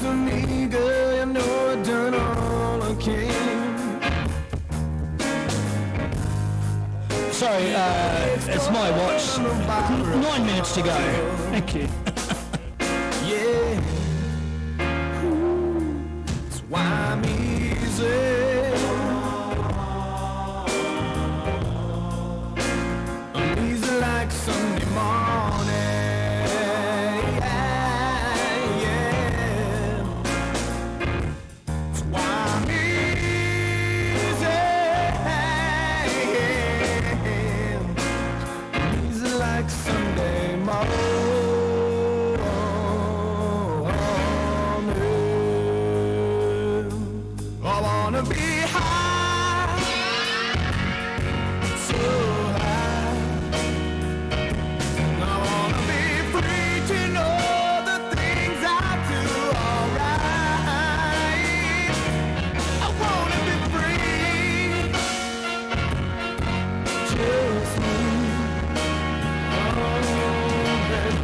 for me, girl, you know I've done all I can. Sorry, it's my watch. 9 minutes to go. Thank you. Yeah, that's why I'm easy. I'm easy like Sunday morning. Yeah. That's why I'm easy. Easy like Sunday morning. I wanna be high, so high. I wanna be free to know the things I do alright. I wanna be free, just me. Oh, baby.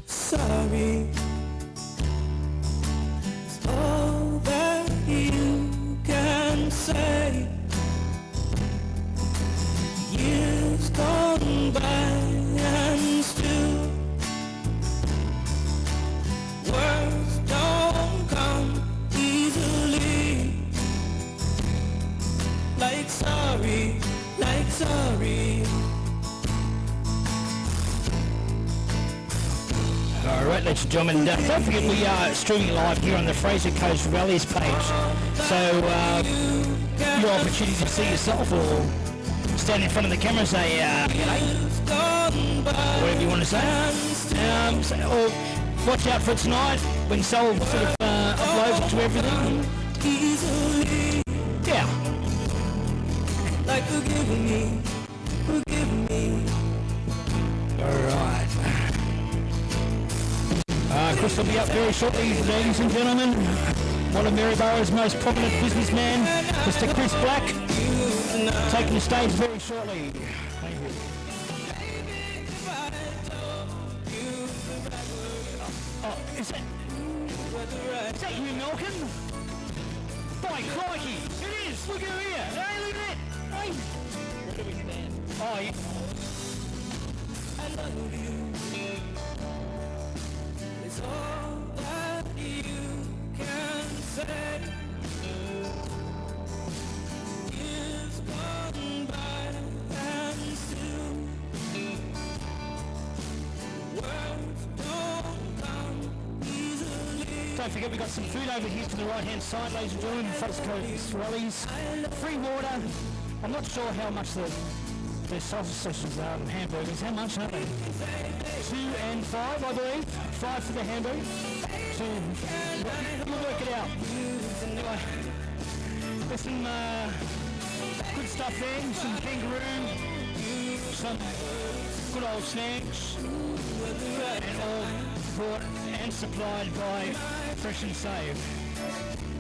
Sorry is all that you can say. Years gone by and still words don't come easily. Like sorry, like sorry. Alright, ladies and gentlemen, don't forget we are streaming live here on the Fraser Coast Rallies page. So, your opportunity to see yourself or stand in front of the camera and say, whatever you want to say. Or watch out for tonight when Sol sort of uploads it to everything. Yeah. Like forgive me. Alright. Chris will be up very shortly, ladies and gentlemen. One of Maryborough's most prominent businessmen, Mr. Chris Black, taking the stage very shortly. Thank you. Oh, is that you, Malcolm? By crikey, it is! Look at here! Hey, look at that! Hey! Where do we stand? Oh, yeah. I love you. It's all that you can say. Years gone by and still words don't come easily. Don't forget we've got some food over here to the right hand side, ladies and gentlemen. Fraser Coast Rallies. Free water. I'm not sure how much the sausage sessions are and hamburgers. How much are they? 2 and 5, I believe. 5 for the hamburger. 2. We'll work it out. Anyway, there's some good stuff there. Some kangaroo, some good old snacks, and all brought and supplied by Fresh and Save.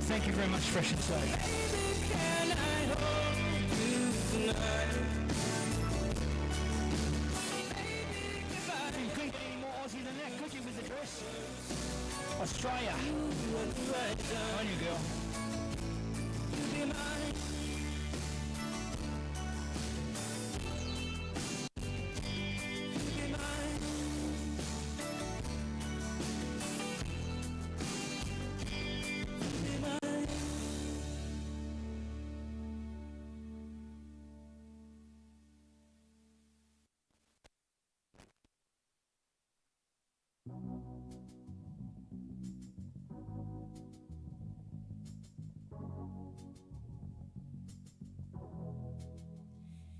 Thank you very much, Fresh and Save. You couldn't get any more Aussie than that, could you, with the dress? Australia. On you, girl.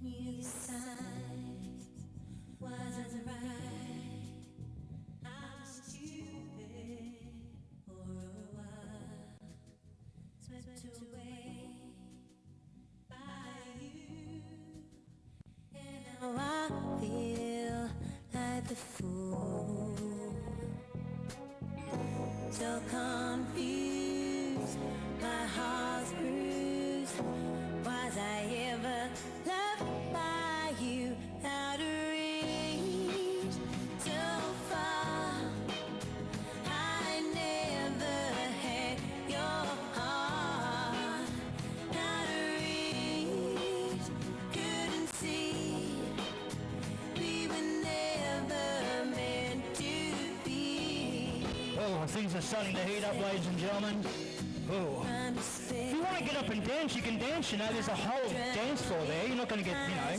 Knew the signs wasn't right. I was stupid for a while, swept away by you, and now I feel like the fool, so confused, my heart's bruised. Was I ever loved by you? Out of reach, so far. I never had your heart. Out of reach, couldn't see. We were never meant to be. Oh, things are starting to heat up, ladies and gentlemen. Oh. If you want to get up and dance, you can dance, you know, there's a whole dance floor there. You're not going to get, you know,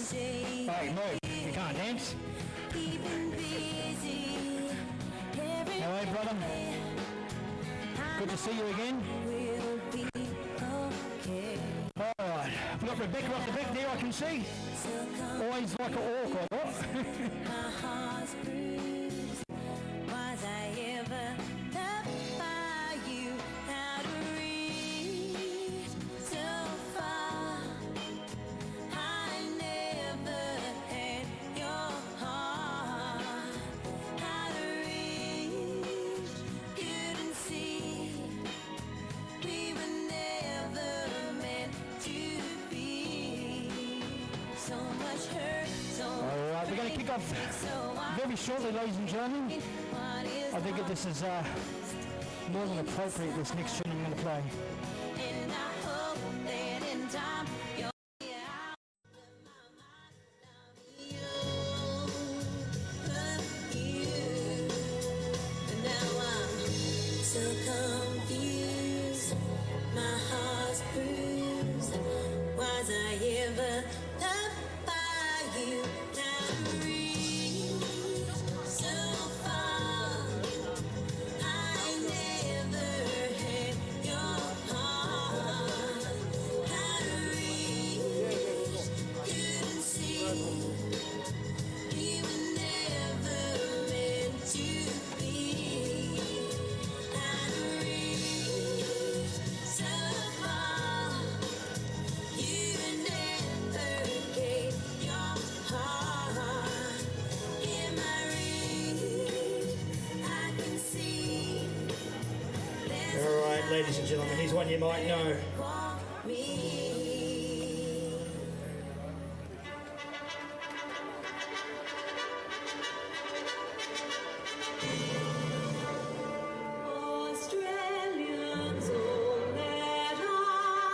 hey, move, you can't dance. How are you, brother? Good to see you again. Alright, we've got Rebecca up the back there, I can see. Always like an orc, or what? My heart's bruised. Was I ever loved by you? Out of reach, so far. I never had your heart. Out of reach, couldn't see. We were never meant to be. So much hurt, so Alright, we're going to kick off very shortly, ladies and gentlemen. I think that this is more than appropriate, this next tune I'm going to play. and I hope that in time you'll be out of my mind. Love you. And now I'm so confused. My heart's bruised. Was I ever loved by you? Out of reach, so far. I never had your heart. Out of reach, couldn't see. We were never meant to be. Out of reach, so far. You never gave your heart. In my reach, I can see. Alright, ladies and gentlemen, here's one you might know. For me. Australians, oh, let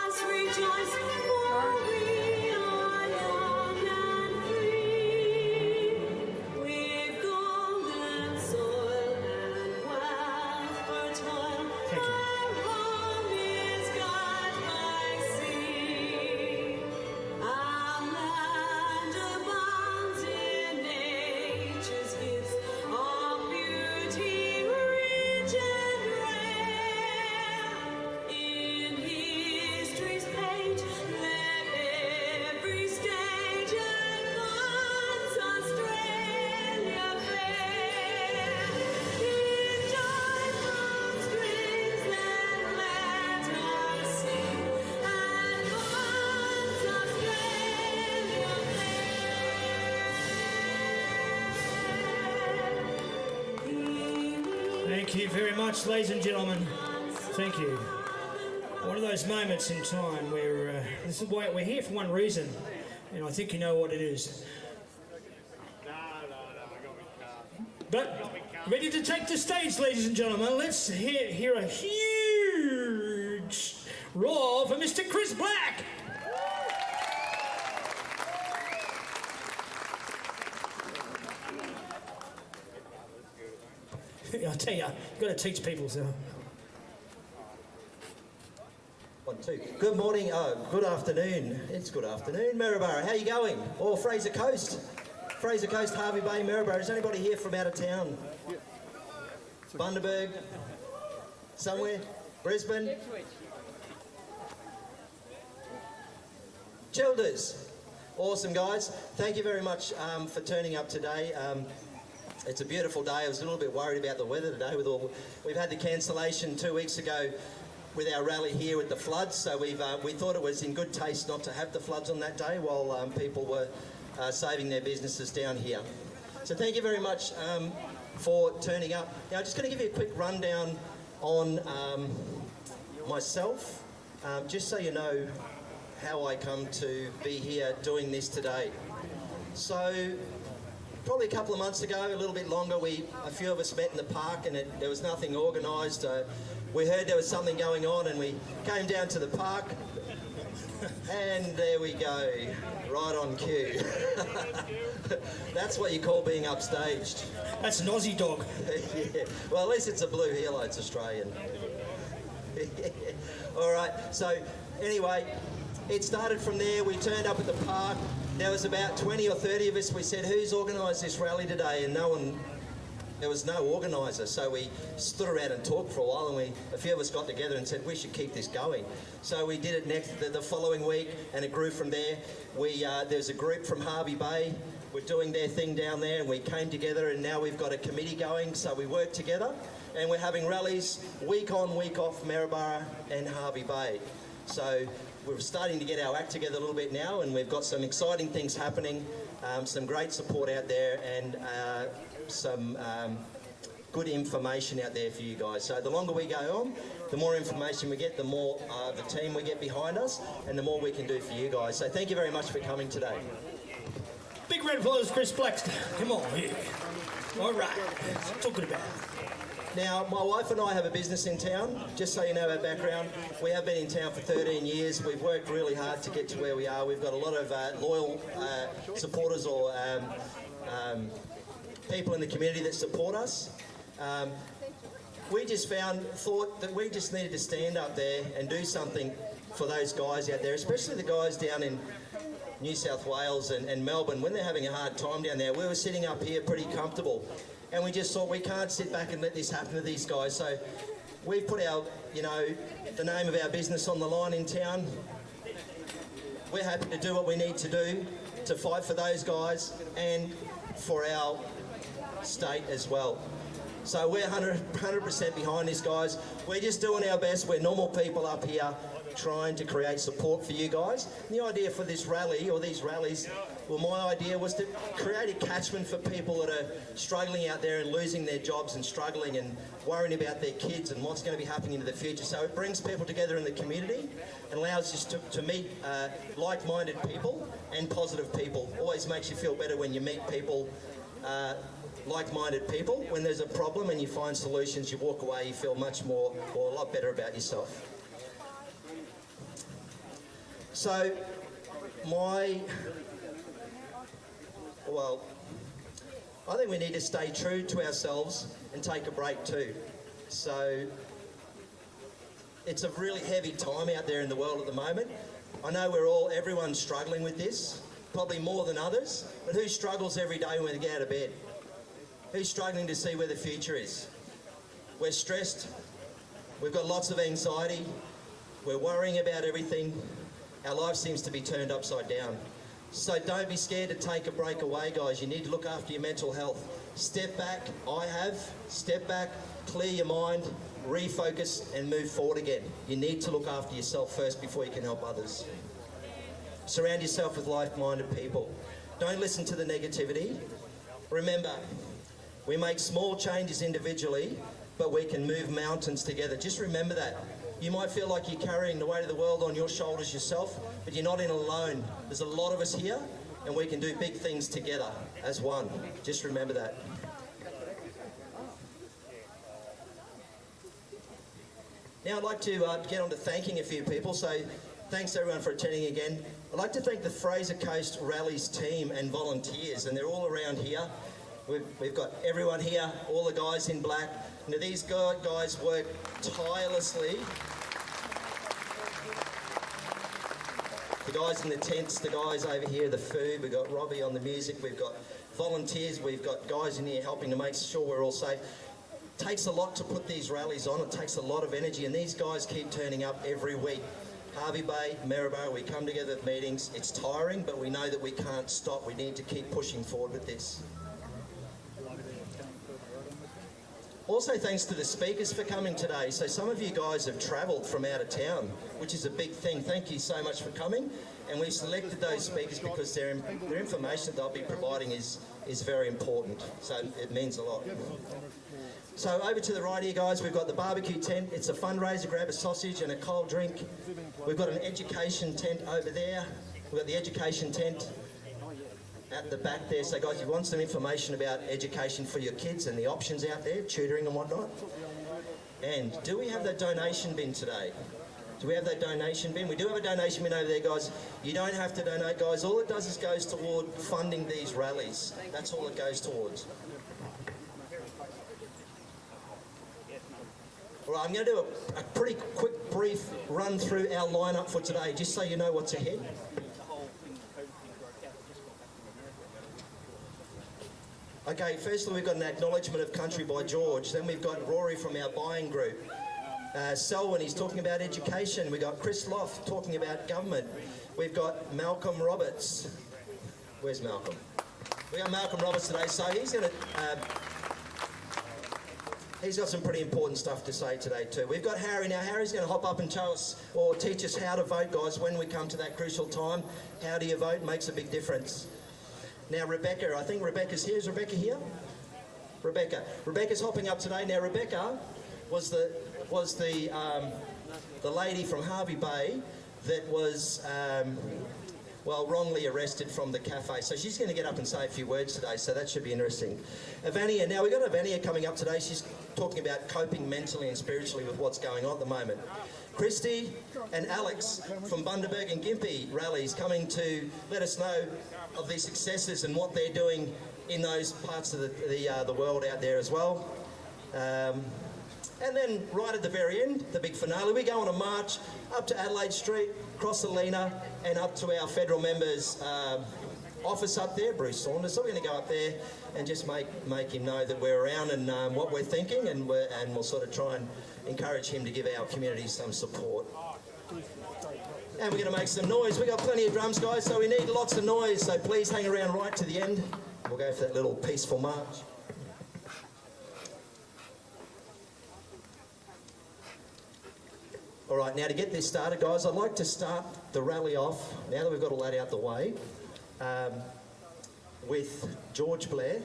us rejoice, for we are young and free. We've golden soil and wealth fertile. Thank you. Our home is God Thank you very much, ladies and gentlemen. Thank you. One of those moments in time where this is why we're here for one reason, and I think you know what it is. But ready to take the stage, ladies and gentlemen. Let's hear a huge roar for Mr. Chris Black. I'll tell you, you've got to teach people so. 1, 2. Good morning, good afternoon. It's good afternoon, Maryborough. How you going? Or Fraser Coast? Fraser Coast, Harvey Bay, Maryborough. Is anybody here from out of town? Bundaberg? Somewhere? Brisbane? Childers. Awesome, guys. Thank you very much for turning up today. It's a beautiful day. I was a little bit worried about the weather today. We've had the cancellation 2 weeks ago with our rally here with the floods, so we thought it was in good taste not to have the floods on that day while people were saving their businesses down here. So thank you very much for turning up. Now I'm just going to give you a quick rundown on myself, just so you know how I come to be here doing this today. So probably a couple of months ago, a little bit longer, a few of us met in the park, and there was nothing organised. We heard there was something going on, and we came down to the park, and there we go, right on cue. That's what you call being upstaged. That's an Aussie dog. Yeah. Well, at least it's a blue heeler, it's Australian. All right, so anyway, it started from there. We turned up at the park. There was about 20 or 30 of us. We said, who's organised this rally today? And there was no organiser. So we stood around and talked for a while, and a few of us got together and said, we should keep this going. So we did it the following week, and it grew from there. There's a group from Harvey Bay. We're doing their thing down there, and we came together, and now we've got a committee going. So we work together, and we're having rallies week on, week off, Maryborough and Harvey Bay. So we're starting to get our act together a little bit now, and we've got some exciting things happening, some great support out there, and some good information out there for you guys. So the longer we go on, the more information we get, the more the team we get behind us, and the more we can do for you guys. So thank you very much for coming today. Big round of applause, Chris Black. Come on, here. All right, talking about. Now, my wife and I have a business in town. Just so you know our background, we have been in town for 13 years. We've worked really hard to get to where we are. We've got a lot of loyal supporters or people in the community that support us. We just thought that we just needed to stand up there and do something for those guys out there, especially the guys down in New South Wales and Melbourne. When they're having a hard time down there, we were sitting up here pretty comfortable. And we just thought we can't sit back and let this happen to these guys. So we've put the name of our business on the line in town. We're happy to do what we need to do to fight for those guys and for our state as well. So we're 100% behind this, guys. We're just doing our best. We're normal people up here trying to create support for you guys. And the idea for this rally, or these rallies, well, my idea was to create a catchment for people that are struggling out there and losing their jobs and struggling and worrying about their kids and what's going to be happening in the future. So it brings people together in the community and allows us to meet like-minded people and positive people. Always makes you feel better when you meet people, like-minded people. When there's a problem and you find solutions, you walk away, you feel much more, or a lot better about yourself. So, I think we need to stay true to ourselves and take a break too. So, it's a really heavy time out there in the world at the moment. I know everyone's struggling with this, probably more than others, but who struggles every day when they get out of bed? Who's struggling to see where the future is? We're stressed, we've got lots of anxiety, we're worrying about everything. Our life seems to be turned upside down. So don't be scared to take a break away, guys. You need to look after your mental health. Step back, step back, clear your mind, refocus and move forward again. You need to look after yourself first before you can help others. Surround yourself with like-minded people. Don't listen to the negativity. Remember, we make small changes individually, but we can move mountains together. Just remember that. You might feel like you're carrying the weight of the world on your shoulders yourself, but you're not in alone. There's a lot of us here, and we can do big things together as one. Just remember that. Now I'd like to get on to thanking a few people. So thanks everyone for attending again. I'd like to thank the Fraser Coast Rallies team and volunteers, and they're all around here. We've got everyone here, all the guys in black. Now these guys work tirelessly. The guys in the tents, the guys over here, the food, we've got Robbie on the music, we've got volunteers, we've got guys in here helping to make sure we're all safe. It takes a lot to put these rallies on, it takes a lot of energy, and these guys keep turning up every week. Hervey Bay, Maryborough, we come together at meetings. It's tiring, but we know that we can't stop. We need to keep pushing forward with this. Also, thanks to the speakers for coming today. So some of you guys have travelled from out of town, which is a big thing. Thank you so much for coming. And we've selected those speakers because their information that they'll be providing is very important. So it means a lot. So over to the right here, guys, we've got the barbecue tent. It's a fundraiser. Grab a sausage and a cold drink. We've got an education tent over there. We've got the education tent at the back there. So guys, if you want some information about education for your kids and the options out there, tutoring and whatnot. And do we have that donation bin today? Do we have that donation bin? We do have a donation bin over there, guys. You don't have to donate, guys. All it does is goes toward funding these rallies. That's all it goes towards. All right, I'm going to do a pretty quick, brief run through our lineup for today, just so you know what's ahead. Okay, firstly we've got an acknowledgement of country by George. Then we've got Rory from our buying group. Selwyn, he's talking about education. We've got Chris Loft talking about government. We've got Malcolm Roberts. Where's Malcolm? We've got Malcolm Roberts today, so he's going to... he's got some pretty important stuff to say today too. We've got Harry. Now Harry's going to hop up and tell us, or teach us how to vote, guys, when we come to that crucial time. How do you vote? Makes a big difference. Now Rebecca, I think Rebecca's here. Is Rebecca here? Rebecca's hopping up today. Now Rebecca was the lady from Hervey Bay that was well, wrongly arrested from the cafe. So she's going to get up and say a few words today, so that should be interesting. Evania, now we've got Evania coming up today. She's talking about coping mentally and spiritually with what's going on at the moment. Christy and Alex from Bundaberg and Gympie Rallies coming to let us know of their successes and what they're doing in those parts of the world out there as well. And then right at the very end, the big finale, we go on a march up to Adelaide Street, across the Lena, and up to our federal members' office up there, Bruce Saunders. So we're going to go up there and just make him know that we're around and what we're thinking, and we'll sort of try and encourage him to give our community some support. And we're going to make some noise. We've got plenty of drums, guys, so we need lots of noise. So please hang around right to the end. We'll go for that little peaceful march. All right, now to get this started, guys, I'd like to start the rally off, now that we've got all that out the way, with George Blair.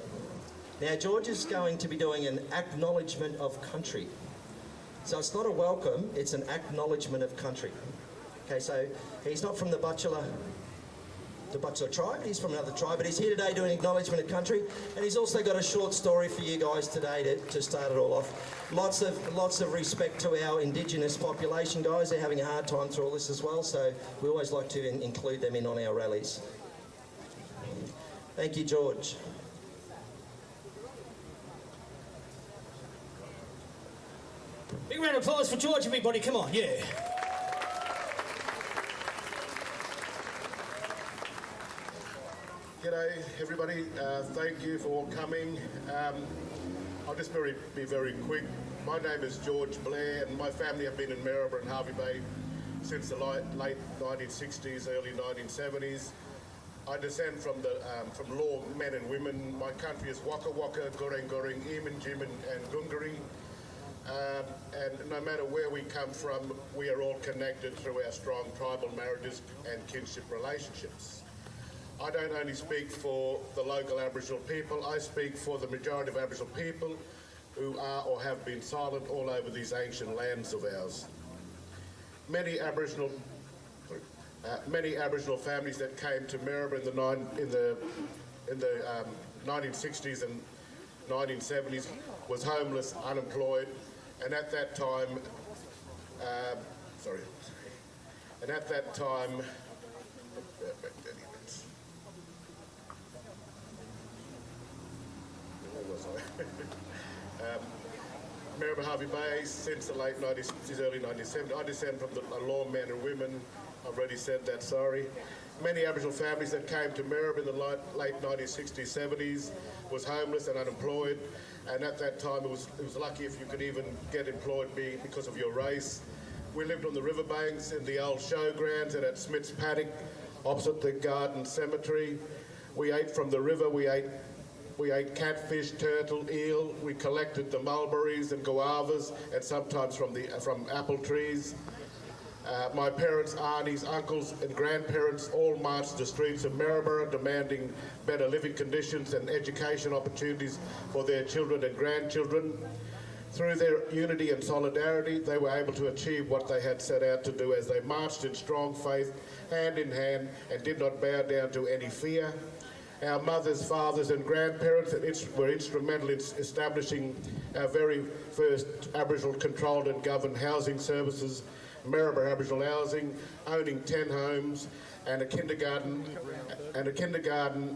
Now, George is going to be doing an acknowledgement of country. So it's not a welcome, it's an acknowledgement of country. Okay, so he's not from the Butchulla tribe, he's from another tribe, but he's here today doing acknowledgement of country, and he's also got a short story for you guys today to start it all off. Lots of respect to our Indigenous population, guys. They're having a hard time through all this as well, so we always like to include them in on our rallies. Thank you, George. Big round of applause for George, everybody. Come on, yeah. G'day everybody, thank you for all coming. I'll just be very quick. My name is George Blair and my family have been in Maryborough and Hervey Bay since the late 1960s, early 1970s. I descend from Law men and women. My country is Waka Waka, Goreng Goreng, Iman Jimin and Gungari. And no matter where we come from, we are all connected through our strong tribal marriages and kinship relationships. I don't only speak for the local Aboriginal people, I speak for the majority of Aboriginal people who are or have been silent all over these ancient lands of ours. Many Aboriginal families that came to Maryborough in the 1960s and 1970s was homeless, unemployed, and at that time, Maryborough Harvey Bay since the late 1960s, early 1970s. I descend from a law men and women. I've already said that, sorry. Many Aboriginal families that came to Maryborough in the late 1960s, 70s was homeless and unemployed, and at that time it was lucky if you could even get employed because of your race. We lived on the riverbanks in the old showgrounds and at Smith's Paddock, opposite the Garden Cemetery. We ate from the river. We ate catfish, turtle, eel. We collected the mulberries and guavas, and sometimes from apple trees. My parents, aunties, uncles and grandparents all marched the streets of Maryborough demanding better living conditions and education opportunities for their children and grandchildren. Through their unity and solidarity, they were able to achieve what they had set out to do as they marched in strong faith, hand in hand, and did not bow down to any fear. Our mothers, fathers and grandparents were instrumental in establishing our very first Aboriginal controlled and governed housing services, Maryborough Aboriginal Housing, owning 10 homes and a kindergarten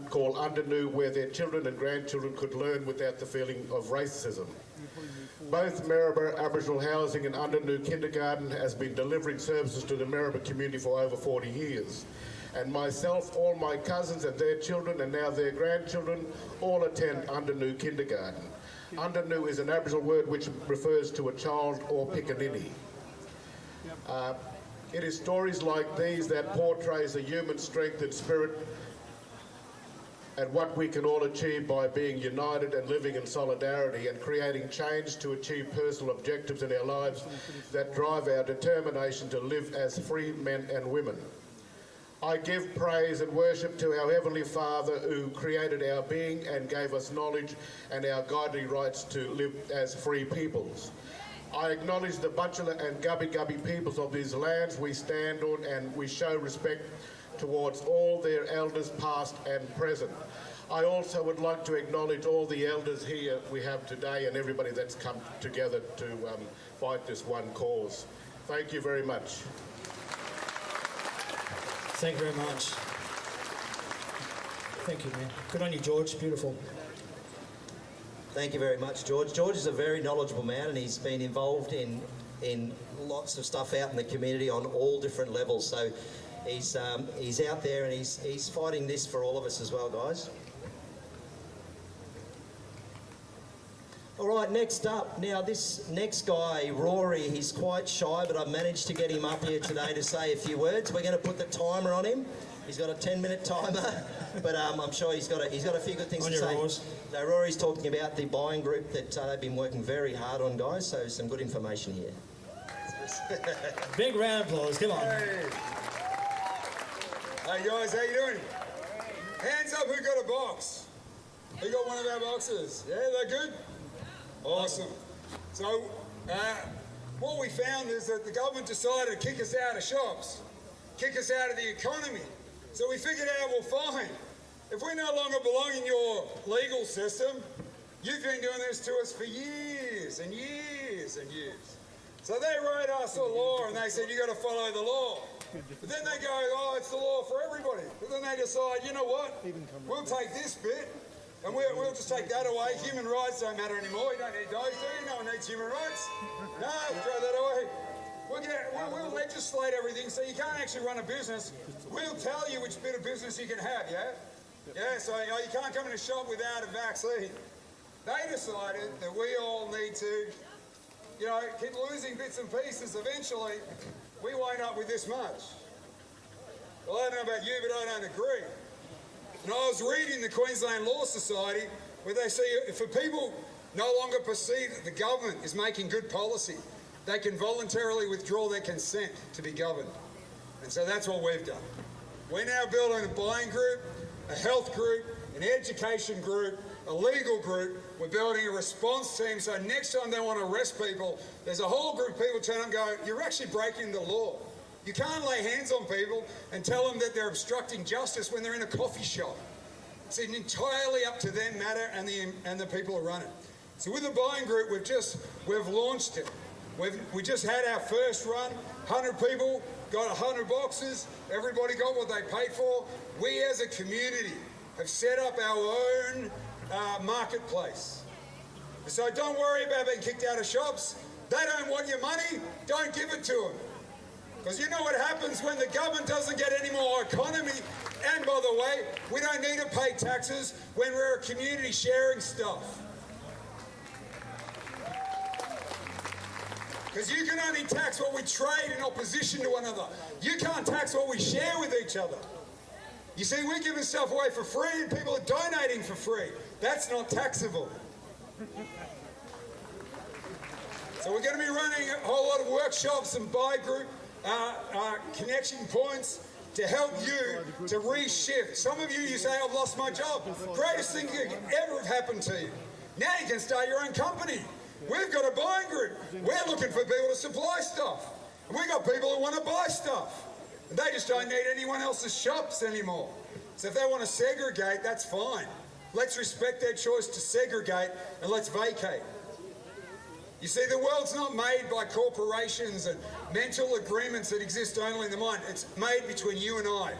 called Undernoo, where their children and grandchildren could learn without the feeling of racism. Both Maryborough Aboriginal Housing and Undernoo Kindergarten has been delivering services to the Maryborough community for over 40 years. And myself, all my cousins and their children and now their grandchildren all attend Undernoo Kindergarten. Undernoo is an Aboriginal word which refers to a child or pickaninny. It is stories like these that portrays the human strength and spirit and what we can all achieve by being united and living in solidarity and creating change to achieve personal objectives in our lives that drive our determination to live as free men and women. I give praise and worship to our Heavenly Father who created our being and gave us knowledge and our godly rights to live as free peoples. I acknowledge the Butchulla and Gubbi Gubbi peoples of these lands we stand on, and we show respect towards all their elders past and present. I also would like to acknowledge all the elders here we have today and everybody that's come together to fight this one cause. Thank you very much. Thank you very much. Thank you, man. Good on you, George. Beautiful. Thank you very much, George. George is a very knowledgeable man, and he's been involved in lots of stuff out in the community on all different levels. So he's out there and he's fighting this for all of us as well, guys. All right, next up. Now, this next guy, Rory, he's quite shy, but I've managed to get him up here today to say a few words. We're going to put the timer on him. He's got a 10-minute timer, but I'm sure he's got a few good things to say. Now, Rory's talking about the buying group that they've been working very hard on, guys, so some good information here. Big round of applause, come on. Hey guys, how you doing? Hands up who got a box. Who got one of our boxes? Yeah, they're good? Awesome. So, what we found is that the government decided to kick us out of shops, kick us out of the economy. So we figured out, well, fine. If we no longer belong in your legal system, you've been doing this to us for years and years and years. So they wrote us a law and they said, you got to follow the law. But then they go, oh, it's the law for everybody. But then they decide, you know what? We'll take this bit and we'll just take that away. Human rights don't matter anymore. You don't need those, do you? No one needs human rights. No, throw that away. We'll legislate everything so you can't actually run a business. We'll tell you which bit of business you can have, yeah? Yeah, so you can't come in a shop without a vaccine. They decided that we all need to, keep losing bits and pieces. Eventually, we wind up with this much. Well, I don't know about you, but I don't agree. And I was reading the Queensland Law Society where they say if people no longer perceive that the government is making good policy, they can voluntarily withdraw their consent to be governed. And so that's what we've done. We're now building a buying group, a health group, an an education group, a legal group. We're building a response team, so next time they want to arrest people, there's a whole group of people turn up and go, you're actually breaking the law. You can't lay hands on people and tell them that they're obstructing justice when they're in a coffee shop. It's entirely up to them matter and the people who run it. So with the buying group, we've launched it. We just had our first run, 100 people, got 100 boxes, everybody got what they paid for. We as a community have set up our own marketplace. So don't worry about being kicked out of shops. They don't want your money, don't give it to them. Because you know what happens when the government doesn't get any more economy. And by the way, we don't need to pay taxes when we're a community sharing stuff. Because you can only tax what we trade in opposition to one another. You can't tax what we share with each other. You see, we're giving stuff away for free and people are donating for free. That's not taxable. So we're going to be running a whole lot of workshops and buy group connection points to help you to reshift. Some of you say, I've lost my job. Greatest thing that could ever have happened to you. Now you can start your own company. We've got a buying group. We're looking for people to supply stuff. And we've got people who want to buy stuff. And they just don't need anyone else's shops anymore. So if they want to segregate, that's fine. Let's respect their choice to segregate and let's vacate. You see, the world's not made by corporations and mental agreements that exist only in the mind. It's made between you and I,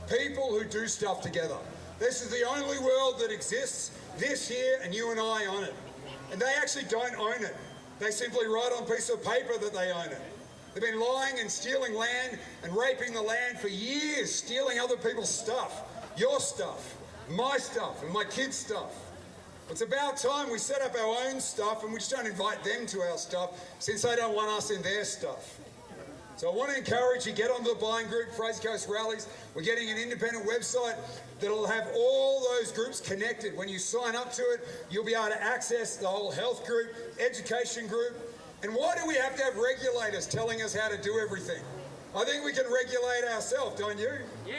people who do stuff together. This is the only world that exists, this here and you and I on it. And they actually don't own it. They simply write on a piece of paper that they own it. They've been lying and stealing land and raping the land for years, stealing other people's stuff, your stuff, my stuff, and my kids' stuff. It's about time we set up our own stuff and we just don't invite them to our stuff since they don't want us in their stuff. So I want to encourage you, get onto the buying group, Fraser Coast Rallies. We're getting an independent website that'll have all those groups connected. When you sign up to it, you'll be able to access the whole health group, education group. And why do we have to have regulators telling us how to do everything? I think we can regulate ourselves, don't you? Yeah.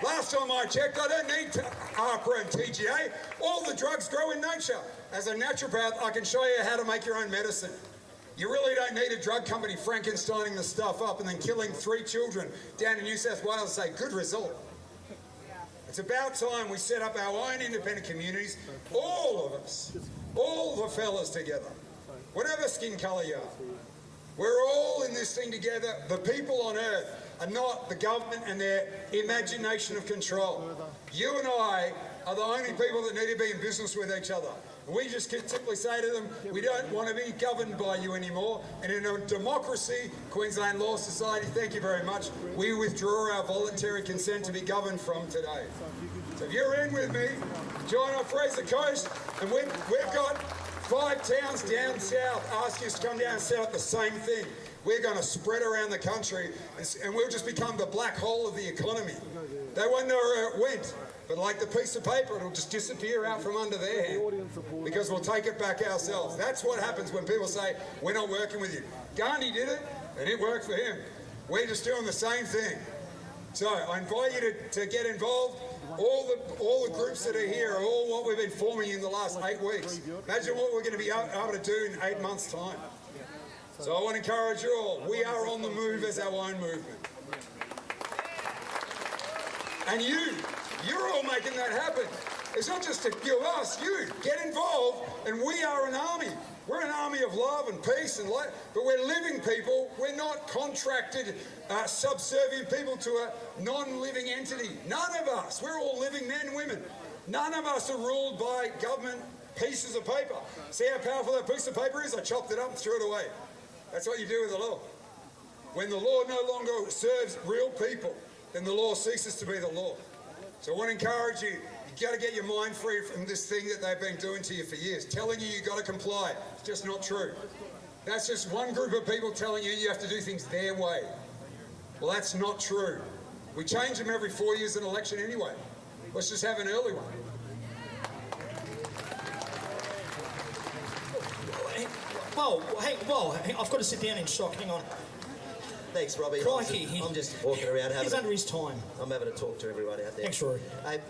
Last time I checked, I don't need APRA and TGA. All the drugs grow in nature. As a naturopath, I can show you how to make your own medicine. You really don't need a drug company Frankensteining the stuff up and then killing 3 children down in New South Wales and say, good result. It's about time we set up our own independent communities, all of us, all the fellas together, whatever skin colour you are. We're all in this thing together. The people on earth are not the government and their imagination of control. You and I are the only people that need to be in business with each other. We just can simply say to them, we don't want to be governed by you anymore. And in a democracy, Queensland Law Society, thank you very much, we withdraw our voluntary consent to be governed from today. So if you're in with me, join our Fraser Coast, and we've got 5 towns down south ask us to come down and set up the same thing. We're going to spread around the country and we'll just become the black hole of the economy. They won't know where it went, but like the piece of paper, it'll just disappear out from under their hand because we'll take it back ourselves. That's what happens when people say, we're not working with you. Gandhi did it and it worked for him. We're just doing the same thing. So I invite you to get involved. All the groups that are here are all what we've been forming in the last 8 weeks. Imagine what we're going to be able to do in 8 months' time. So I want to encourage you all. We are on the move as our own movement. And you're all making that happen. It's not just a few of us. You get involved, and we are an army. We're an army of love and peace and light, but we're living people. We're not contracted, subservient people to a non-living entity. None of us. We're all living men and women. None of us are ruled by government pieces of paper. See how powerful that piece of paper is? I chopped it up and threw it away. That's what you do with the law. When the law no longer serves real people, then the law ceases to be the law. So I want to encourage you, you've got to get your mind free from this thing that they've been doing to you for years, telling you you've got to comply. It's just not true. That's just one group of people telling you you have to do things their way. Well, that's not true. We change them every 4 years in an election anyway. Let's just have an early one. Whoa, I've got to sit down in shock, hang on. Thanks, Robbie. Crikey. I'm just walking around He's under his time. I'm having to talk to everyone out there. Thanks, Rory.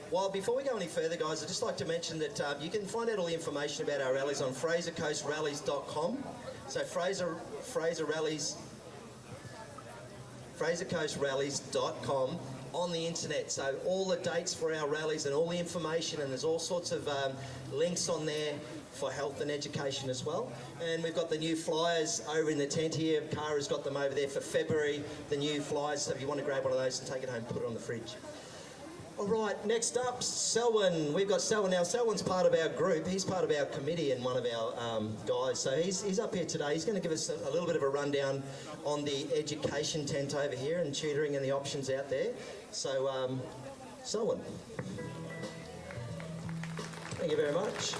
Well, before we go any further, guys, I'd just like to mention that you can find out all the information about our rallies on FraserCoastRallies.com. So FraserCoastRallies.com on the internet. So all the dates for our rallies and all the information, and there's all sorts of links on there for health and education as well. And we've got the new flyers over in the tent here. Kara's got them over there for February, the new flyers. So if you want to grab one of those and take it home, put it on the fridge. All right, next up, Selwyn. We've got Selwyn now. Selwyn's part of our group. He's part of our committee and one of our guys. So he's up here today. He's going to give us a little bit of a rundown on the education tent over here and tutoring and the options out there. So, Selwyn. Thank you very much.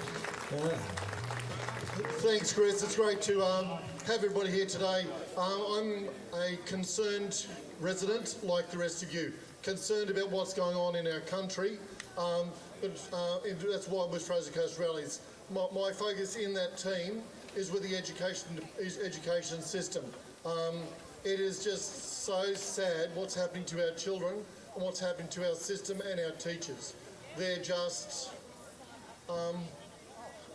Thanks, Chris. It's great to have everybody here today. I'm a concerned resident, like the rest of you, concerned about what's going on in our country, but that's why I'm with Fraser Coast Rallies. My focus in that team is with the education system. It is just so sad what's happening to our children and what's happening to our system and our teachers. They're just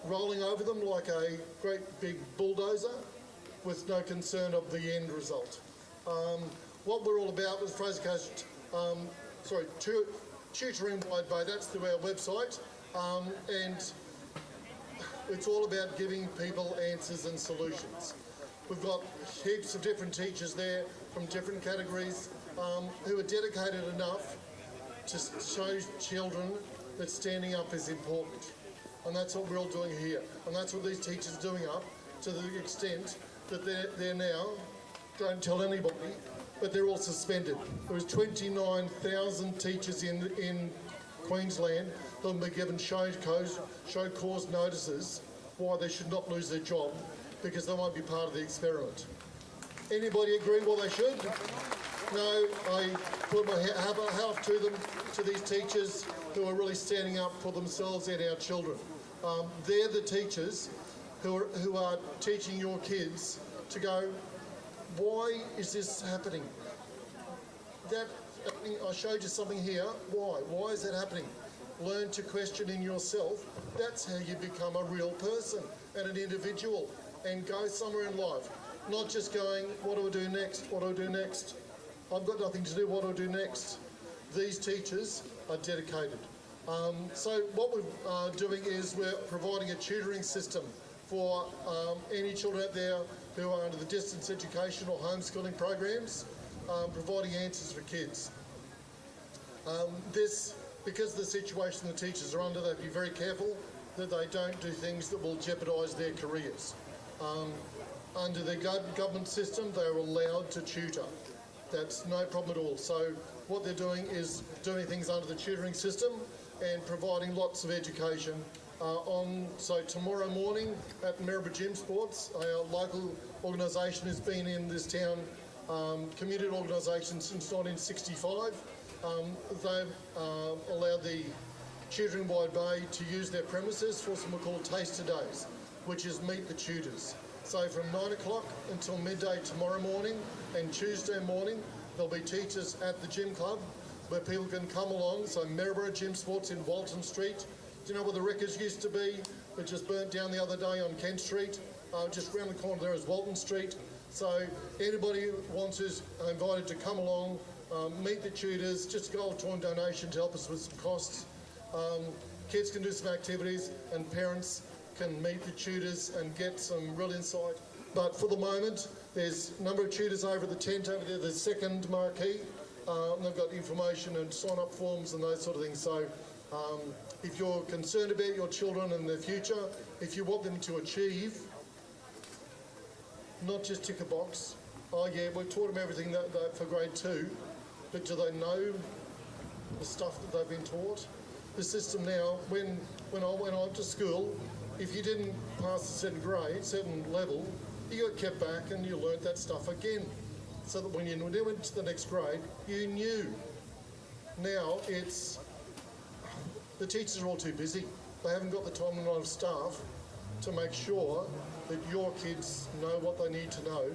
rolling over them like a great big bulldozer with no concern of the end result. What we're all about with Fraser Coast, Tutoring Wide Bay, that's through our website, and it's all about giving people answers and solutions. We've got heaps of different teachers there from different categories who are dedicated enough to show children that standing up is important. And that's what we're all doing here. And that's what these teachers are doing up to the extent that they're now, don't tell anybody, but they're all suspended. There was 29,000 teachers in Queensland that will be given show cause notices why they should not lose their job because they won't be part of the experiment. Anybody agree what they should? No, I put my hat off to them, to these teachers who are really standing up for themselves and our children. They're the teachers who are teaching your kids to go, why is this happening? I showed you something here. Why? Why is that happening? Learn to question in yourself. That's how you become a real person and an individual and go somewhere in life. Not just going, what do I do next? What do I do next? I've got nothing to do. What do I do next? These teachers are dedicated. So what we're doing is we're providing a tutoring system for any children out there who are under the distance education or homeschooling programs, providing answers for kids. Because of the situation the teachers are under, they have to be very careful that they don't do things that will jeopardise their careers. Under the government system, they are allowed to tutor. That's no problem at all. So what they're doing is doing things under the tutoring system and providing lots of education. So tomorrow morning at Maryborough Gym Sports, our local organisation has been in this town, community organisation since 1965. They've allowed the Tutoring Wide Bay to use their premises for something called Taster Days, which is Meet the Tutors. So from 9 o'clock until midday tomorrow morning and Tuesday morning, there'll be teachers at the gym club where people can come along. So Maryborough Gym Sports in Walton Street. Do you know where the Wreckers used to be? It just burnt down the other day on Kent Street. Just round the corner there is Walton Street. So anybody who wants is invited to come along, meet the tutors, just a gold coin donation to help us with some costs. Kids can do some activities and parents can meet the tutors and get some real insight. But for the moment, there's a number of tutors over at the tent over there, the second marquee. They've got information and sign-up forms and those sort of things. So if you're concerned about your children and their future, if you want them to achieve, not just tick a box. Oh yeah, we've taught them everything that for grade 2, but do they know the stuff that they've been taught? The system now, when I went to school, if you didn't pass a certain grade, certain level, you got kept back and you learnt that stuff again. So that when you went to the next grade, you knew. Now it's, the teachers are all too busy. They haven't got the time and staff to make sure that your kids know what they need to know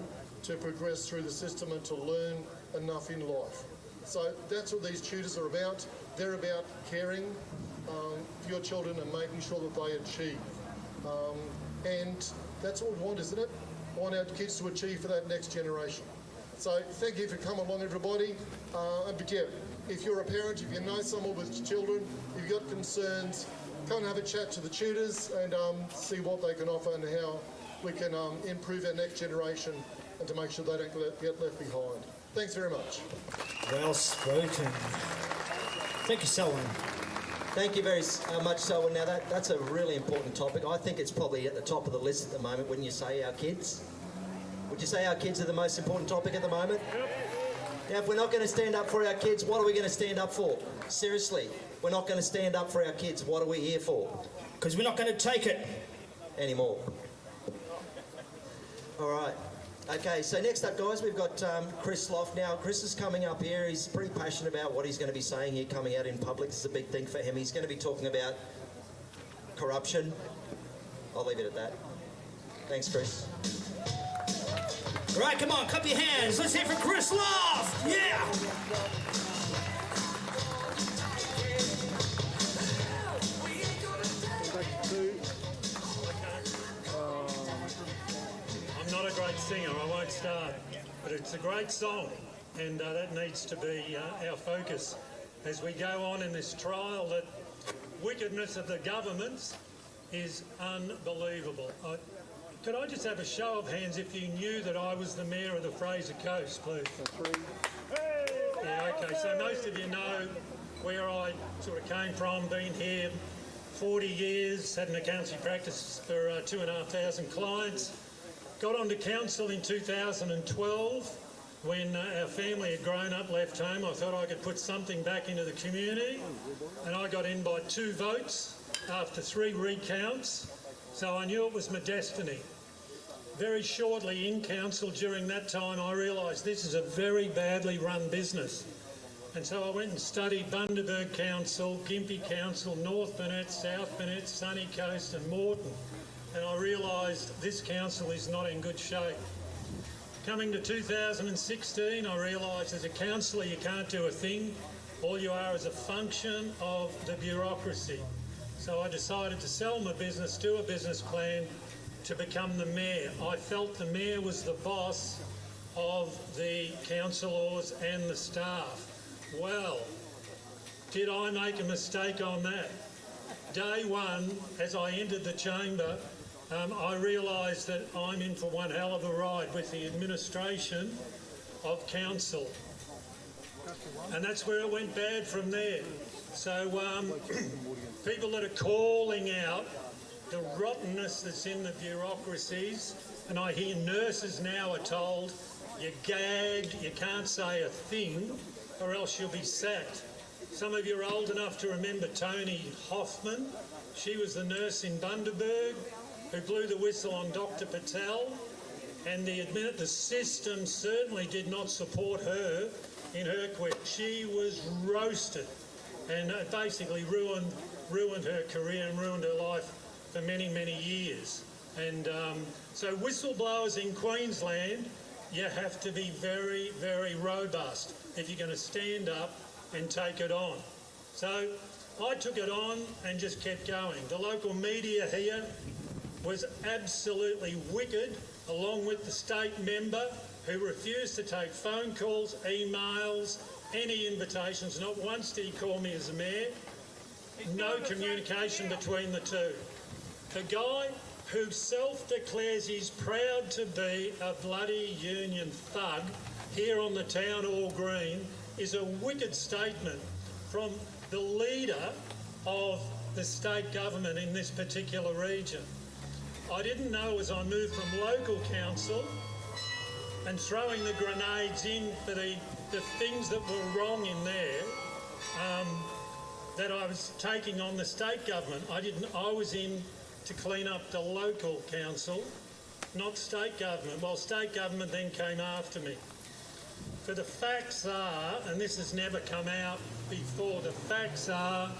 to progress through the system and to learn enough in life. So that's what these tutors are about. They're about caring for your children and making sure that they achieve. And that's what we want, isn't it? We want our kids to achieve for that next generation. So thank you for coming along, everybody. But yeah, if you're a parent, if you know someone with children, if you've got concerns, come and have a chat to the tutors and see what they can offer and how we can improve our next generation and to make sure they don't get left behind. Thanks very much. Well spoken. Thank you, Selwyn. Thank you very much, Selwyn. Now, that's a really important topic. I think it's probably at the top of the list at the moment, wouldn't you say, our kids? Would you say our kids are the most important topic at the moment? Now, if we're not going to stand up for our kids, what are we going to stand up for? Seriously, we're not going to stand up for our kids. What are we here for? Because we're not going to take it Anymore. All right. Okay, so next up, guys, we've got Chris Loft. Now, Chris is coming up here. He's pretty passionate about what he's going to be saying here coming out in public. This is a big thing for him. He's going to be talking about corruption. I'll leave it at that. Thanks, Chris. All right, come on, clap your hands. Let's hear from Chris Loft. Yeah. I'm not a great singer, I won't start, but it's a great song, and that needs to be our focus as we go on in this trial. That wickedness of the governments is unbelievable. Could I just have a show of hands if you knew that I was the Mayor of the Fraser Coast, please? Yeah, okay, so most of you know where I sort of came from, been here 40 years, had an accountancy practice for 2,500 clients. Got onto council in 2012 when our family had grown up, left home. I thought I could put something back into the community, and I got in by 2 votes after 3 recounts, so I knew it was my destiny. Very shortly in council during that time, I realised this is a very badly run business. And so I went and studied Bundaberg Council, Gympie Council, North Burnett, South Burnett, Sunny Coast and Moreton. And I realised this council is not in good shape. Coming to 2016, I realised as a councillor you can't do a thing. All you are is a function of the bureaucracy. So I decided to sell my business, do a business plan to become the mayor. I felt the mayor was the boss of the councillors and the staff. Well, did I make a mistake on that? Day one, as I entered the chamber, I realised that I'm in for one hell of a ride with the administration of council. And that's where it went bad from there. So people that are calling out the rottenness that's in the bureaucracies, and I hear nurses now are told, you're gagged, you can't say a thing, or else you'll be sacked. Some of you are old enough to remember Tony Hoffman. She was the nurse in Bundaberg who blew the whistle on Dr. Patel, and the system certainly did not support her in her quit. She was roasted, and it basically ruined her career and ruined her life for many, many years. And so whistleblowers in Queensland, you have to be very, very robust if you're going to stand up and take it on. So I took it on and just kept going. The local media here was absolutely wicked, along with the state member who refused to take phone calls, emails, any invitations. Not once did he call me as a mayor. No communication between the two. The guy who self-declares he's proud to be a bloody union thug here on the town hall green is a wicked statement from the leader of the state government in this particular region. I didn't know as I moved from local council and throwing the grenades in for the things that were wrong in there, that I was taking on the state government. I was in to clean up the local council, not state government. Well, state government then came after me. For the facts are, and this has never come out before, the facts are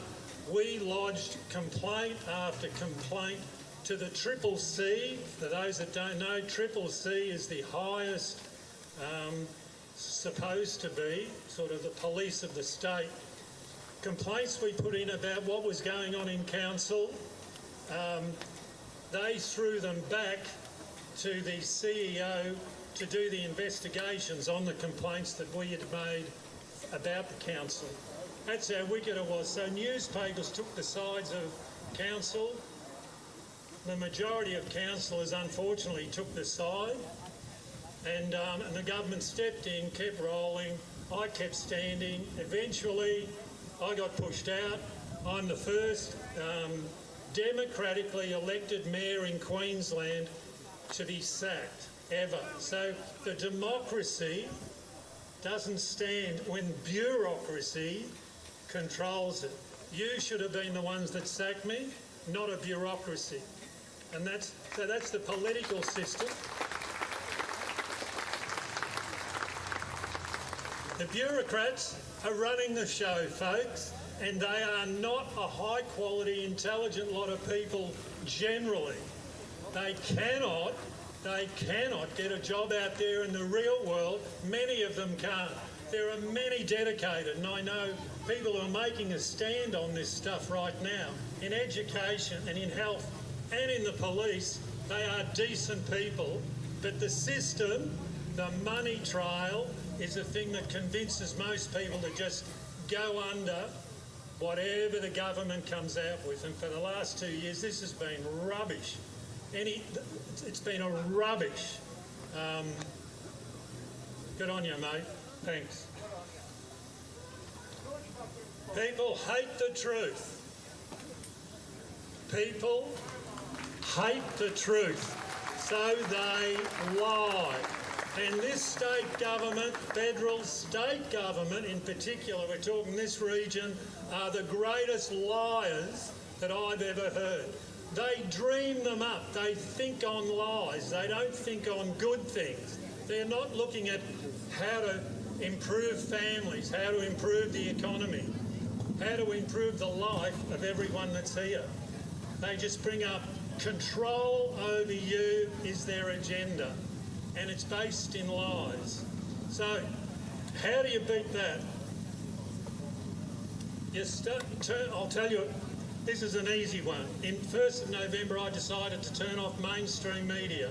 we lodged complaint after complaint to the Triple C. For those that don't know, Triple C is the highest, supposed to be, sort of the police of the state. Complaints we put in about what was going on in council, they threw them back to the CEO to do the investigations on the complaints that we had made about the council. That's how wicked it was. So newspapers took the sides of council. The majority of councillors unfortunately took the side, and the government stepped in, kept rolling. I kept standing. Eventually I got pushed out. I'm the first democratically elected mayor in Queensland to be sacked ever. So the democracy doesn't stand when bureaucracy controls it. You should have been the ones that sacked me, not a bureaucracy. And that's the political system. The bureaucrats are running the show, folks, and they are not a high-quality, intelligent lot of people generally. They cannot get a job out there in the real world. Many of them can't. There are many dedicated, and I know people who are making a stand on this stuff right now, in education and in health and in the police. They are decent people, but the system, the money trail, is the thing that convinces most people to just go under whatever the government comes out with. And for the last 2 years, this has been rubbish. It's been a rubbish. Good on you, mate. Thanks. People hate the truth. People hate the truth, so they lie. And this state government, federal state government in particular, we're talking this region, are the greatest liars that I've ever heard. They dream them up. They think on lies. They don't think on good things. They're not looking at how to improve families, how to improve the economy, how to improve the life of everyone that's here. They just bring up control over you is their agenda, and it's based in lies. So how do you beat that? I'll tell you, this is an easy one. In 1st of November, I decided to turn off mainstream media.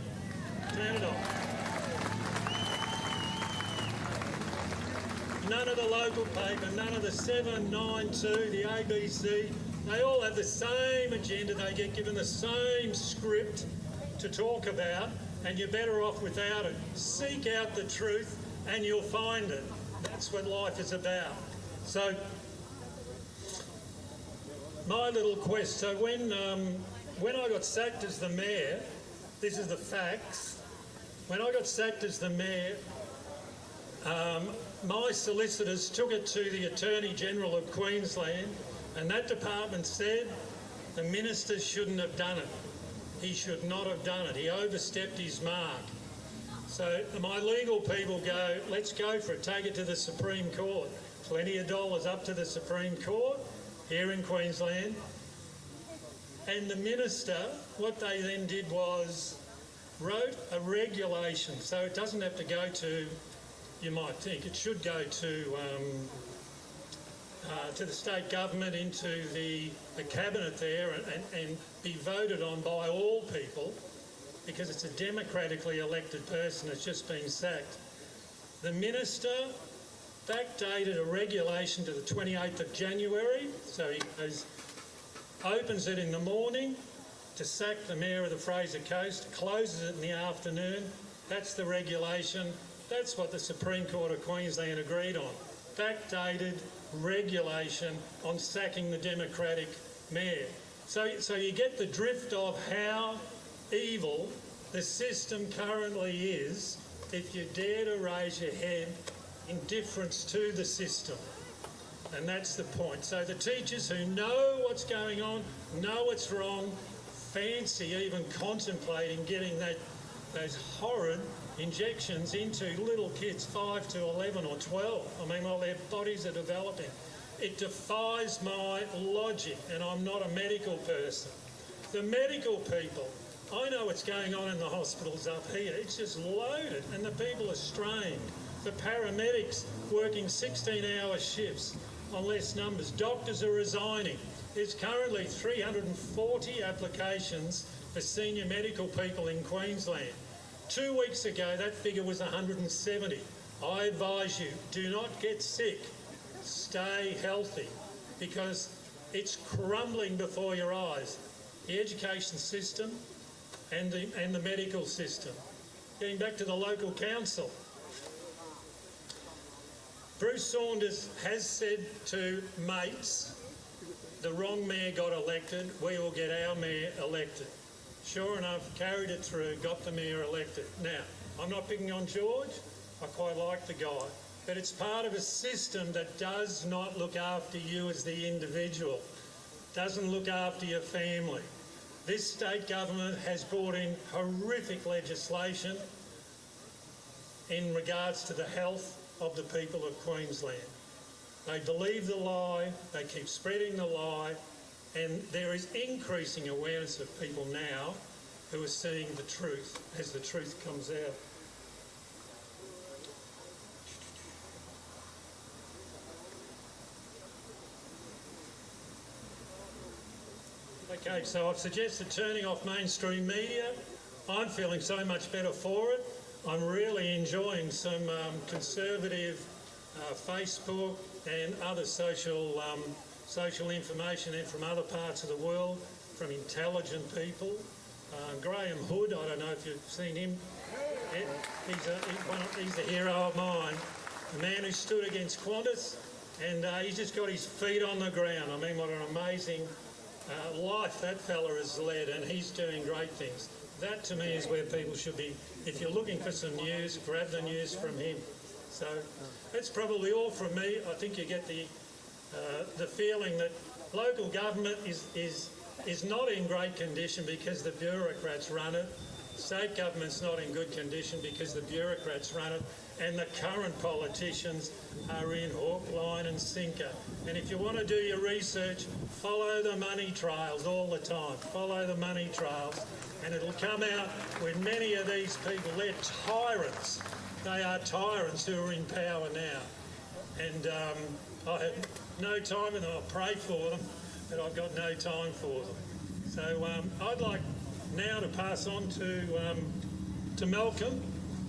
Turn it off. None of the local paper, none of the 7, 9, 2, the ABC, they all have the same agenda. They get given the same script to talk about, and you're better off without it. Seek out the truth and you'll find it. That's what life is about. So, my little quest. So when I got sacked as the mayor, this is the facts. When I got sacked as the mayor, my solicitors took it to the Attorney General of Queensland, and that department said the minister shouldn't have done it. He should not have done it. He overstepped his mark. So my legal people go, let's go for it. Take it to the Supreme Court. Plenty of dollars up to the Supreme Court here in Queensland. And the minister, what they then did was wrote a regulation. So it doesn't have to go to, you might think, it should go to the state government, into the cabinet there, and be voted on by all people, because it's a democratically elected person that's just been sacked. The minister backdated a regulation to the 28th of January, so he opens it in the morning to sack the mayor of the Fraser Coast, closes it in the afternoon. That's the regulation. That's what the Supreme Court of Queensland agreed on. Backdated regulation on sacking the Democratic mayor. So you get the drift of how evil the system currently is if you dare to raise your head in difference to the system. And that's the point. So the teachers who know what's going on, know what's wrong, fancy even contemplating getting those horrid injections into little kids 5 to 11 or 12. I mean, while their bodies are developing. It defies my logic, and I'm not a medical person. The medical people, I know what's going on in the hospitals up here. It's just loaded and the people are strained. The paramedics working 16-hour shifts on less numbers. Doctors are resigning. There's currently 340 applications for senior medical people in Queensland. 2 weeks ago, that figure was 170. I advise you, do not get sick. Stay healthy, because it's crumbling before your eyes. The education system and the medical system. Getting back to the local council. Bruce Saunders has said to mates, the wrong mayor got elected, we will get our mayor elected. Sure enough, carried it through, got the mayor elected. Now, I'm not picking on George, I quite like the guy, but it's part of a system that does not look after you as the individual, doesn't look after your family. This state government has brought in horrific legislation in regards to the health of the people of Queensland. They believe the lie, they keep spreading the lie, and there is increasing awareness of people now who are seeing the truth as the truth comes out. Okay, so I've suggested turning off mainstream media. I'm feeling so much better for it. I'm really enjoying some conservative Facebook and other social information in from other parts of the world, from intelligent people. Graham Hood, I don't know if you've seen him. He's a hero of mine. A man who stood against Qantas, and he's just got his feet on the ground. I mean, what an amazing life that fella has led, and he's doing great things. That to me is where people should be. If you're looking for some news, grab the news from him. So that's probably all from me. I think you get the feeling that local government is not in great condition because the bureaucrats run it. State government's not in good condition because the bureaucrats run it, and the current politicians are in hook, line and sinker. And if you want to do your research, follow the money trails all the time. Follow the money trails, and it'll come out when many of these people, they're tyrants. They are tyrants who are in power now. And I have no time, and I'll pray for them, but I've got no time for them. So I'd like now to pass on to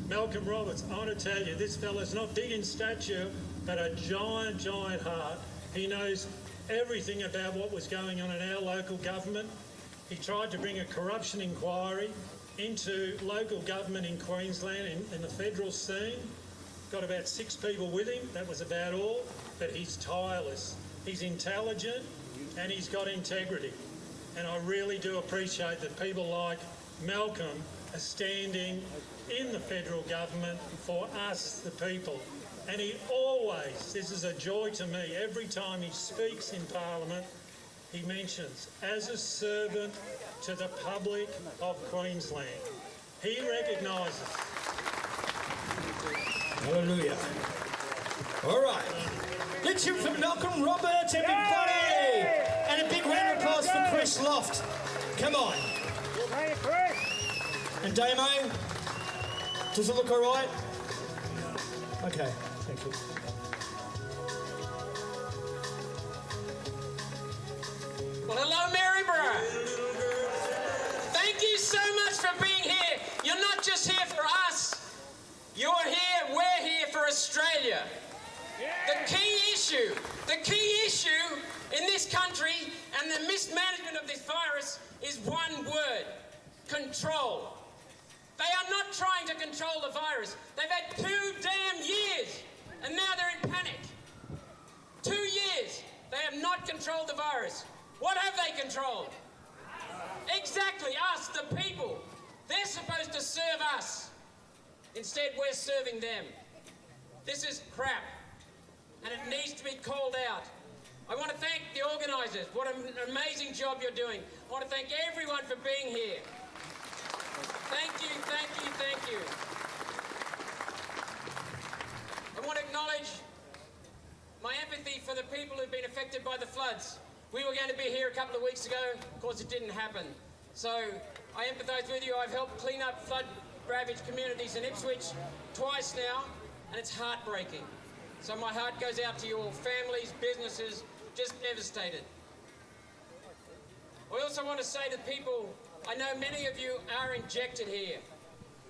Malcolm Roberts. I want to tell you, this fella's not big in stature, but a giant, giant heart. He knows everything about what was going on in our local government. He tried to bring a corruption inquiry into local government in Queensland in the federal scene. Got about 6 people with him, that was about all, but he's tireless. He's intelligent and he's got integrity. And I really do appreciate that people like Malcolm are standing in the federal government for us, the people. And he always, this is a joy to me, every time he speaks in Parliament, he mentions, as a servant to the public of Queensland. He recognises. Hallelujah. All right. Let's hear it from Malcolm Roberts, everybody. And a big round of applause for Chris Loft. Come on. And Damo, does it look all right? Okay, thank you. Well, hello, Maryborough. Thank you so much for being here. You're not just here for us. You're here, we're here for Australia. The key issue in this country and the mismanagement of this virus is one word: control. They are not trying to control the virus. They've had 2 damn years, and now they're in panic. 2 years, they have not controlled the virus. What have they controlled? Exactly, us, the people. They're supposed to serve us. Instead, we're serving them. This is crap, and it needs to be called out. I want to thank the organisers. What an amazing job you're doing. I want to thank everyone for being here. Thank you, thank you, thank you. I want to acknowledge my empathy for the people who've been affected by the floods. We were going to be here a couple of weeks ago. Of course, it didn't happen. So I empathise with you. I've helped clean up flood-ravaged communities in Ipswich twice now, and it's heartbreaking. So my heart goes out to your families, businesses, just devastated. I also want to say to people, I know many of you are injected here.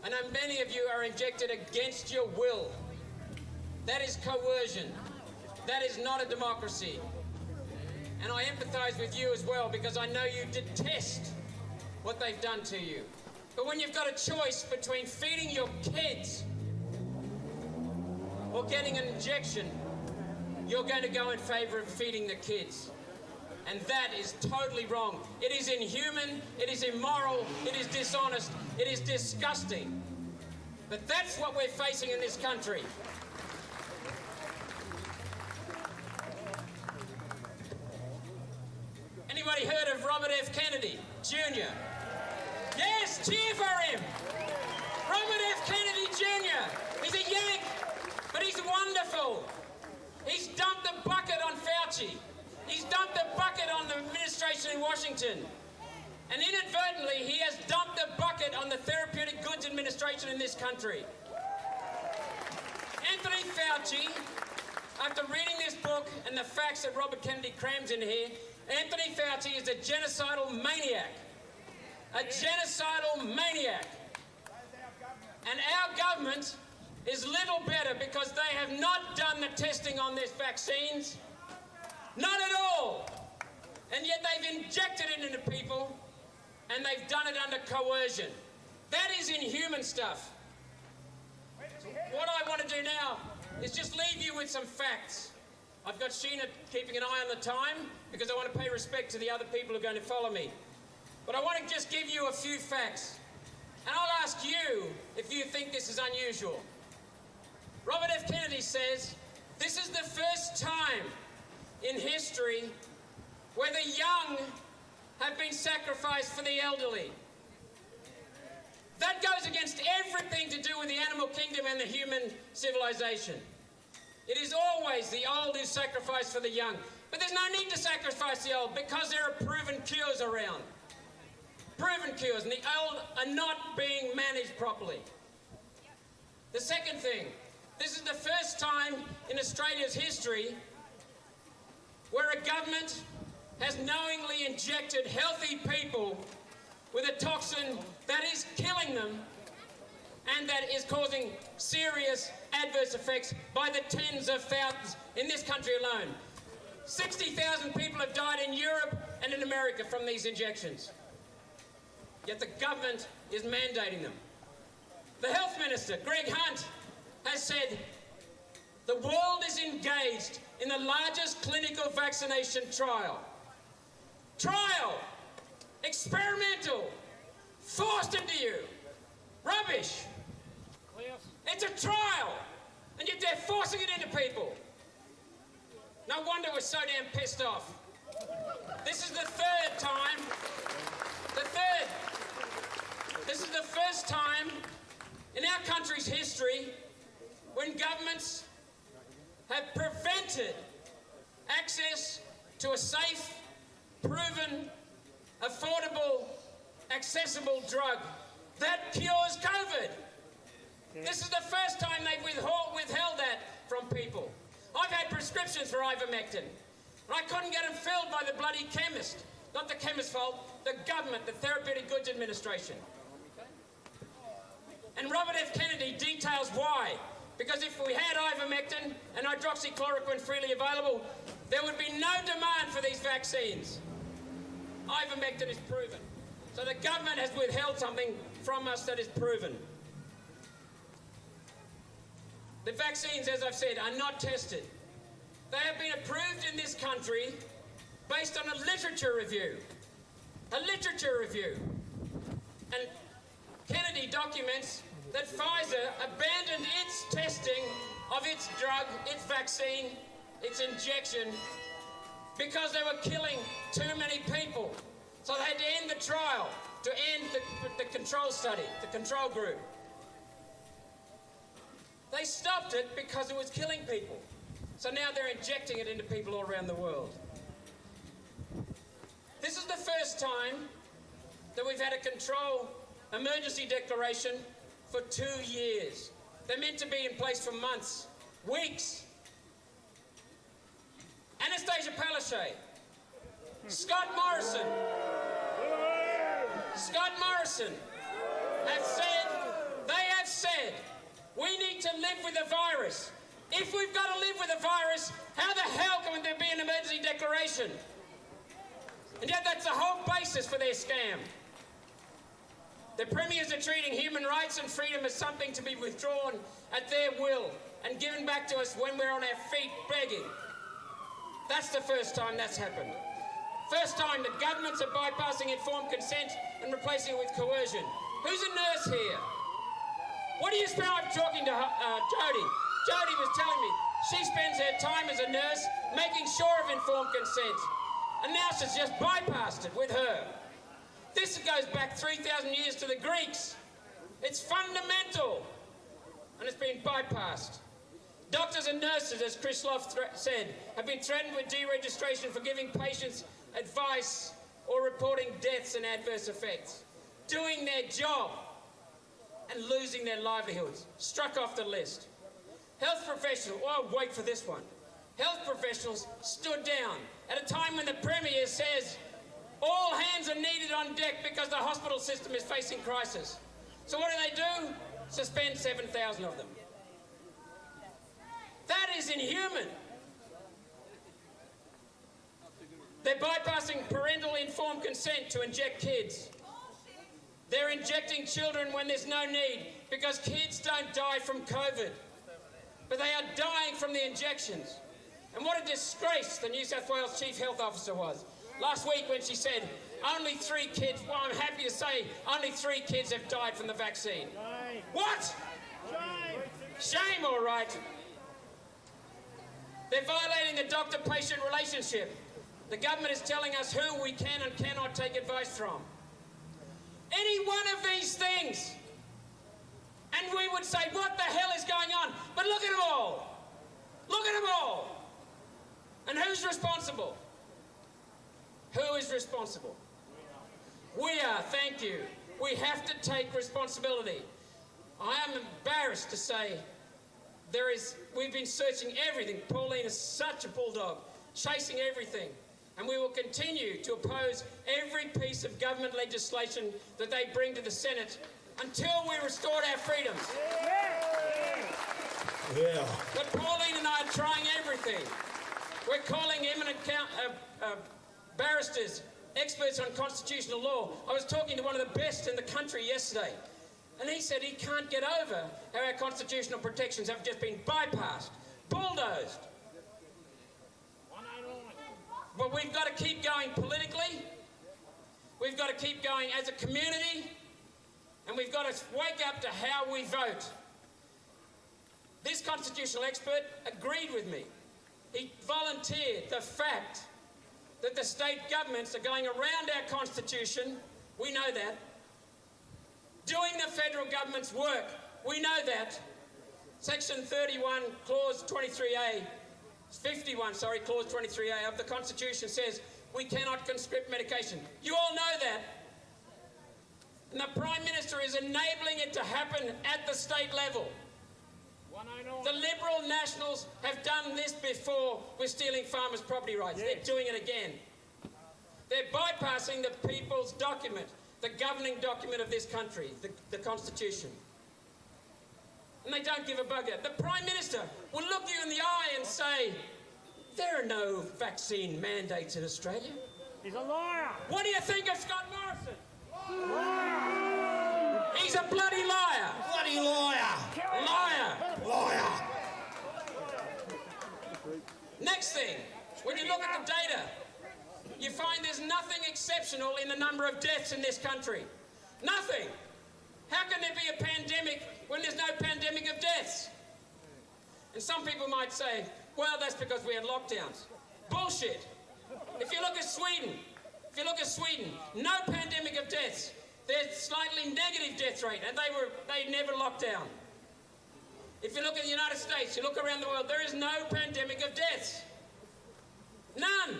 I know many of you are injected against your will. That is coercion. That is not a democracy. And I empathise with you as well, because I know you detest what they've done to you. But when you've got a choice between feeding your kids or getting an injection, you're going to go in favour of feeding the kids. And that is totally wrong. It is inhuman, it is immoral, it is dishonest, it is disgusting. But that's what we're facing in this country. Anybody heard of Robert F. Kennedy, Jr.? Yes, cheer for him! Robert F. Kennedy, Jr. He's a Yank, but he's wonderful. He's dumped the bucket on Fauci. He's dumped the bucket on the administration in Washington. And inadvertently, he has dumped the bucket on the Therapeutic Goods Administration in this country. Anthony Fauci, after reading this book and the facts that Robert Kennedy crams in here, Anthony Fauci is a genocidal maniac. A genocidal maniac. And our government is little better because they have not done the testing on these vaccines. Not at all. And yet they've injected it into people, and they've done it under coercion. That is inhuman stuff. So what I want to do now is just leave you with some facts. I've got Sheena keeping an eye on the time because I want to pay respect to the other people who are going to follow me. But I want to just give you a few facts. And I'll ask you if you think this is unusual. Robert F. Kennedy says, this is the first time in history where the young have been sacrificed for the elderly. That goes against everything to do with the animal kingdom and the human civilization. It is always the old who sacrifice for the young. But there's no need to sacrifice the old because there are proven cures around. Proven cures, and the old are not being managed properly. The second thing, this is the first time in Australia's history where a government has knowingly injected healthy people with a toxin that is killing them and that is causing serious adverse effects by the tens of thousands in this country alone. 60,000 people have died in Europe and in America from these injections. Yet the government is mandating them. The Health Minister, Greg Hunt, has said the world is engaged in the largest clinical vaccination trial. Trial! Experimental! Forced into you! Rubbish! It's a trial! And yet they're forcing it into people. No wonder we're so damn pissed off. This is the third time. This is the first time in our country's history when governments have prevented access to a safe, proven, affordable, accessible drug that cures COVID. This is the first time they've withheld that from people. I've had prescriptions for ivermectin, and I couldn't get them filled by the bloody chemist. Not the chemist's fault, the government, the Therapeutic Goods Administration. And Robert F. Kennedy details why. Because if we had ivermectin and hydroxychloroquine freely available, there would be no demand for these vaccines. Ivermectin is proven. So the government has withheld something from us that is proven. The vaccines, as I've said, are not tested. They have been approved in this country based on a literature review. A literature review. And Kennedy documents that Pfizer abandoned its testing of its drug, its vaccine, its injection, because they were killing too many people. So they had to end the trial, to end the control study, the control group. They stopped it because it was killing people. So now they're injecting it into people all around the world. This is the first time that we've had a control emergency declaration for 2 years. They're meant to be in place for months, weeks. Anastasia Palaszczuk, Scott Morrison have said, we need to live with the virus. If we've got to live with the virus, how the hell can there be an emergency declaration? And yet that's the whole basis for their scam. The premiers are treating human rights and freedom as something to be withdrawn at their will and given back to us when we're on our feet begging. That's the first time that's happened. First time that governments are bypassing informed consent and replacing it with coercion. Who's a nurse here? What do you spend? I'm talking to Jody. Jody was telling me she spends her time as a nurse making sure of informed consent. And now she's just bypassed it with her. This goes back 3,000 years to the Greeks. It's fundamental. And it's been bypassed. Doctors and nurses, as Chris Loft said, have been threatened with deregistration for giving patients advice or reporting deaths and adverse effects. Doing their job and losing their livelihoods. Struck off the list. Health professionals, oh, wait for this one. Health professionals stood down at a time when the Premier says all hands are needed on deck because the hospital system is facing crisis. So what do? Suspend 7,000 of them. That is inhuman. They're bypassing parental informed consent to inject kids. They're injecting children when there's no need because kids don't die from COVID, but they are dying from the injections. And what a disgrace the New South Wales Chief Health Officer was last week when she said only 3 kids, well, I'm happy to say only 3 kids have died from the vaccine. Shame. What? Shame, all right. They're violating the doctor-patient relationship. The government is telling us who we can and cannot take advice from. Any one of these things, and we would say, what the hell is going on? But look at them all. Look at them all. And who's responsible? Who is responsible? We are, thank you. We have to take responsibility. I am embarrassed to say we've been searching everything. Pauline is such a bulldog, chasing everything. And we will continue to oppose every piece of government legislation that they bring to the Senate until we restore our freedoms. Yeah. But Pauline and I are trying everything. We're calling eminent barristers, experts on constitutional law. I was talking to one of the best in the country yesterday, and he said he can't get over how our constitutional protections have just been bypassed, bulldozed. But we've got to keep going politically. We've got to keep going as a community. And we've got to wake up to how we vote. This constitutional expert agreed with me. He volunteered the fact that the state governments are going around our constitution. We know that. Doing the federal government's work. We know that. Section 31, clause 23A. 51, clause 23A of the Constitution says we cannot conscript medication. You all know that. And the Prime Minister is enabling it to happen at the state level. The Liberal Nationals have done this before with stealing farmers' property rights. Yes. They're doing it again. They're bypassing the people's document, the governing document of this country, the Constitution. And they don't give a bugger. The Prime Minister will look you in the eye and say, there are no vaccine mandates in Australia. He's a liar. What do you think of Scott Morrison? Liar. He's a bloody liar. Bloody liar. Liar. Liar. Next thing, when you look at the data, you find there's nothing exceptional in the number of deaths in this country. Nothing. How can there be a pandemic when there's no pandemic of deaths? And some people might say, well, that's because we had lockdowns. Bullshit. If you look at Sweden, no pandemic of deaths. There's slightly negative death rate, and they never locked down. If you look at the United States, you look around the world, there is no pandemic of deaths. None.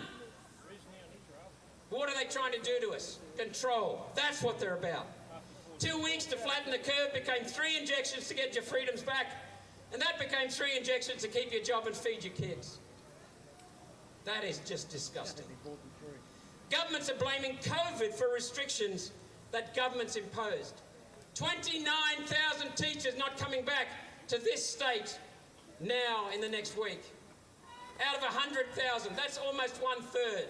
What are they trying to do to us? Control. That's what they're about. 2 weeks to flatten the curve became 3 injections to get your freedoms back, and that became 3 injections to keep your job and feed your kids. That is just disgusting. Governments are blaming COVID for restrictions that governments imposed. 29,000 teachers not coming back to this state now in the next week. Out of 100,000, that's almost 1/3.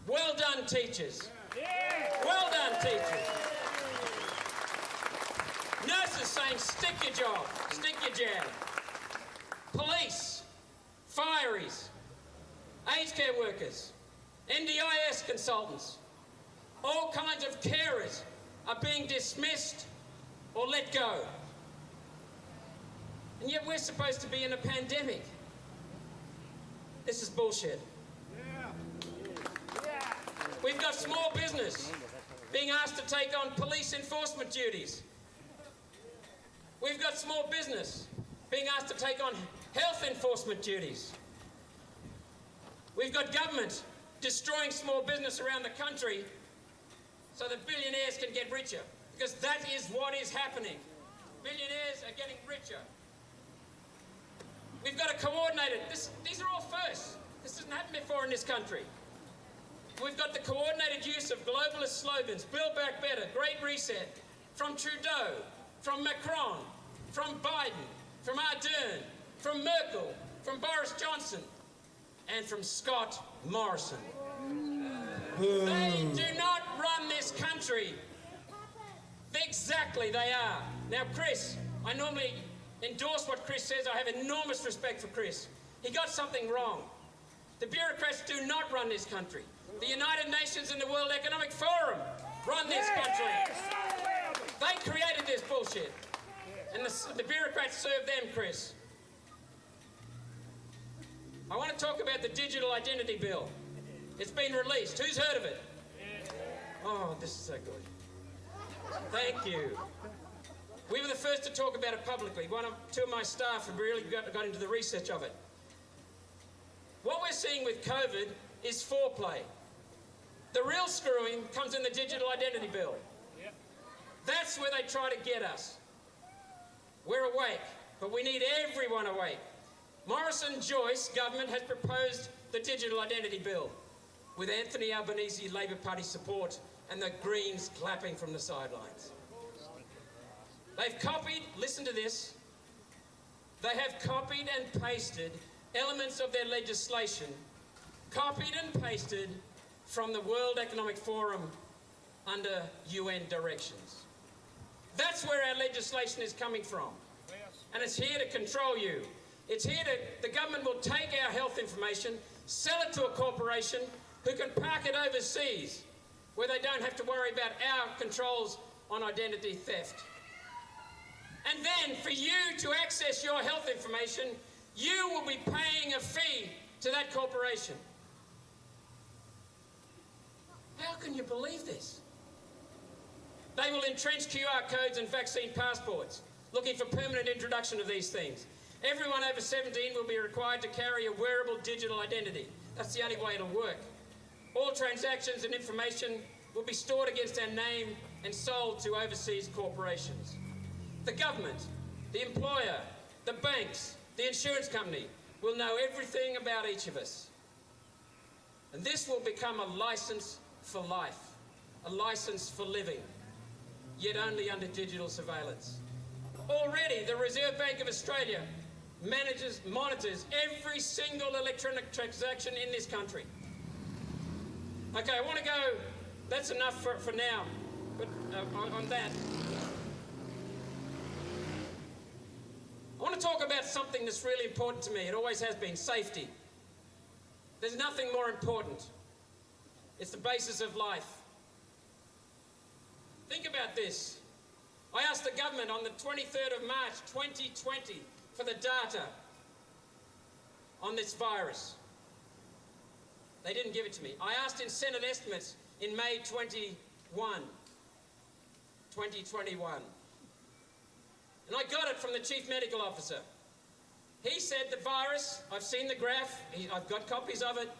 Well done, teachers. Well done, teachers. Nurses saying, stick your job, stick your jab. Police, fireys, aged care workers, NDIS consultants, all kinds of carers are being dismissed or let go. And yet we're supposed to be in a pandemic. This is bullshit. We've got small business being asked to take on police enforcement duties. We've got small business being asked to take on health enforcement duties. We've got government destroying small business around the country so that billionaires can get richer, because that is what is happening. Billionaires are getting richer. We've got to coordinate it. These are all firsts. This hasn't happened before in this country. We've got the coordinated use of globalist slogans, Build Back Better, Great Reset, from Trudeau, from Macron, from Biden, from Ardern, from Merkel, from Boris Johnson, and from Scott Morrison. They do not run this country. Exactly, they are. Now, Chris, I normally endorse what Chris says. I have enormous respect for Chris. He got something wrong. The bureaucrats do not run this country. The United Nations and the World Economic Forum run this country. They created this bullshit. And the bureaucrats serve them, Chris. I want to talk about the Digital Identity Bill. It's been released. Who's heard of it? Oh, this is so good. Thank you. We were the first to talk about it publicly. Two of my staff have really got into the research of it. What we're seeing with COVID is foreplay. The real screwing comes in the Digital Identity Bill. That's where they try to get us. We're awake, but we need everyone awake. Morrison-Joyce government has proposed the Digital Identity Bill with Anthony Albanese Labor Party support and the Greens clapping from the sidelines. They've copied, listen to this, they have copied and pasted elements of their legislation, copied and pasted from the World Economic Forum under UN directions. That's where our legislation is coming from. And it's here to control you. It's here the government will take our health information, sell it to a corporation who can park it overseas where they don't have to worry about our controls on identity theft. And then for you to access your health information, you will be paying a fee to that corporation. How can you believe this? They will entrench QR codes and vaccine passports, looking for permanent introduction of these things. Everyone over 17 will be required to carry a wearable digital identity. That's the only way it'll work. All transactions and information will be stored against our name and sold to overseas corporations. The government, the employer, the banks, the insurance company will know everything about each of us. And this will become a license for life, a license for living, yet only under digital surveillance. Already, the Reserve Bank of Australia monitors every single electronic transaction in this country. Okay, I want to go, that's enough for now, but on that. I want to talk about something that's really important to me. It always has been, safety. There's nothing more important. It's the basis of life. Think about this. I asked the government on the 23rd of March 2020 for the data on this virus. They didn't give it to me. I asked in Senate estimates in May 2021. And I got it from the Chief Medical Officer. He said the virus, I've seen the graph, I've got copies of it,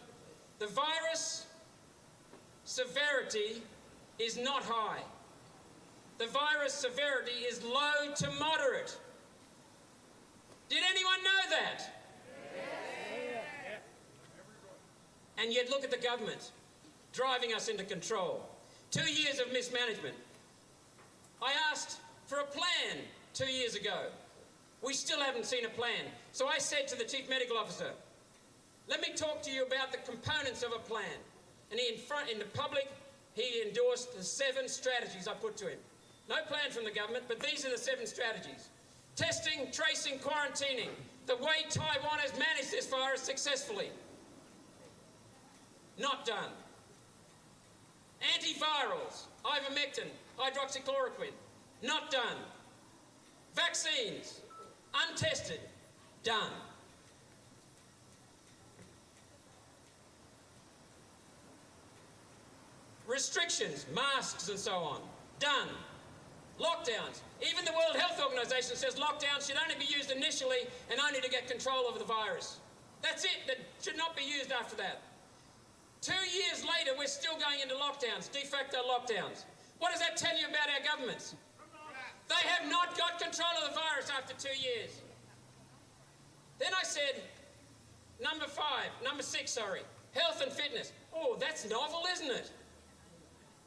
the virus severity is not high. The virus severity is low to moderate. Did anyone know that? And yet look at the government driving us into control. 2 years of mismanagement. I asked for a plan 2 years ago. We still haven't seen a plan. So I said to the Chief Medical Officer, let me talk to you about the components of a plan. And in the public, he endorsed the 7 strategies I put to him. No plan from the government, but these are the 7 strategies. Testing, tracing, quarantining. The way Taiwan has managed this virus successfully. Not done. Antivirals, ivermectin, hydroxychloroquine. Not done. Vaccines, untested, done. Restrictions, masks and so on, done. Lockdowns. Even the World Health Organization says lockdowns should only be used initially and only to get control over the virus. That's it. That should not be used after that. 2 years later, we're still going into lockdowns, de facto lockdowns. What does that tell you about our governments? They have not got control of the virus after 2 years. Then I said, number 6, health and fitness. Oh, that's novel, isn't it?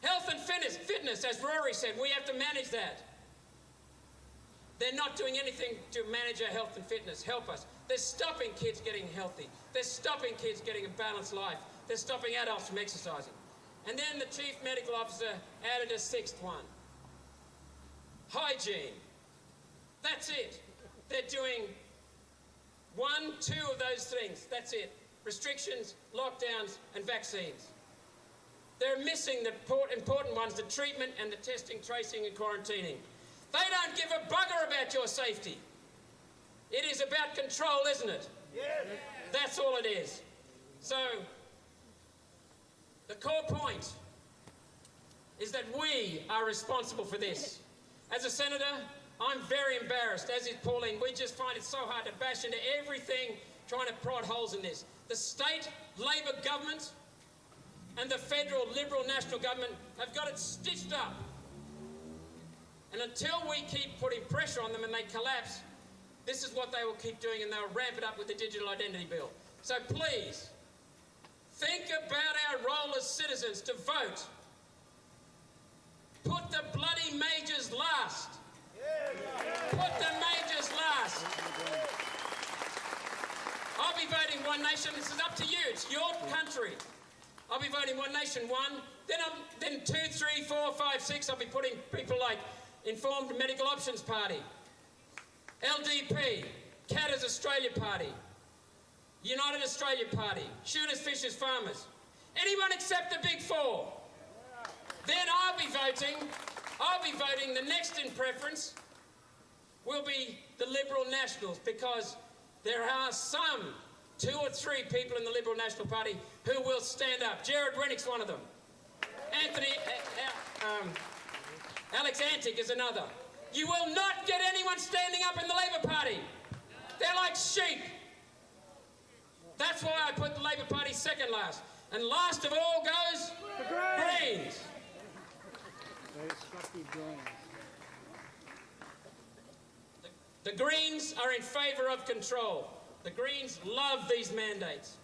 Health and fitness, as Rory said, we have to manage that. They're not doing anything to manage our health and fitness. Help us. They're stopping kids getting healthy. They're stopping kids getting a balanced life. They're stopping adults from exercising. And then the Chief Medical Officer added a 6th one. Hygiene. That's it. They're doing 1, 2 of those things. That's it. Restrictions, lockdowns, and vaccines. They're missing the important ones, the treatment and the testing, tracing, and quarantining. They don't give a bugger about your safety. It is about control, isn't it? Yes. That's all it is. So, the core point is that we are responsible for this. As a senator, I'm very embarrassed, as is Pauline. We just find it so hard to bash into everything, trying to prod holes in this. The state Labor government and the federal Liberal National government have got it stitched up. And until we keep putting pressure on them and they collapse, this is what they will keep doing, and they'll ramp it up with the Digital Identity Bill. So please, think about our role as citizens to vote. Put the bloody majors last. Put the majors last. I'll be voting One Nation. This is up to you. It's your country. I'll be voting One Nation 1. Then 2, 3, 4, 5, 6. I'll be putting people like Informed Medical Options Party, LDP, Katters Australia Party, United Australia Party, Shooters, Fishers, Farmers. Anyone except the Big 4. Then I'll be voting, the next in preference will be the Liberal Nationals, because there are some 2 or 3 people in the Liberal National Party who will stand up. Jared Rennick's one of them. Alex Antic is another. You will not get anyone standing up in the Labor Party. They're like sheep. That's why I put the Labor Party second last. And last of all goes the Greens. The Greens are in favour of control. The Greens love these mandates.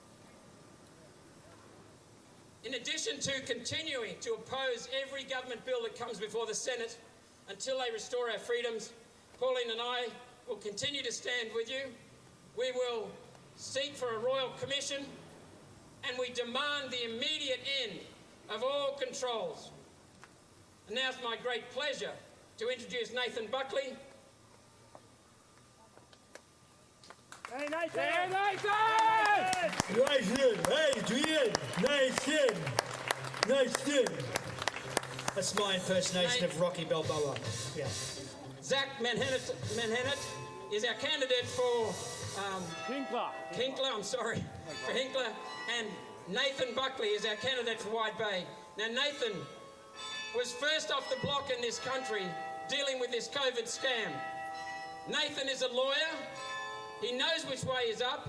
In addition to continuing to oppose every government bill that comes before the Senate until they restore our freedoms, Pauline and I will continue to stand with you. We will seek for a royal commission, and we demand the immediate end of all controls. And now it's my great pleasure to introduce Nathan Buckley. Hey, Nathan! Hey, Nathan! Nathan! Adrian! Nathan! Nathan! That's my impersonation of Rocky Balboa. Yeah. Zach Manhattan is our candidate for Hinkler, I'm sorry, for Hinkler, and Nathan Buckley is our candidate for Wide Bay. Now, Nathan was first off the block in this country dealing with this COVID scam. Nathan is a lawyer. He knows which way is up.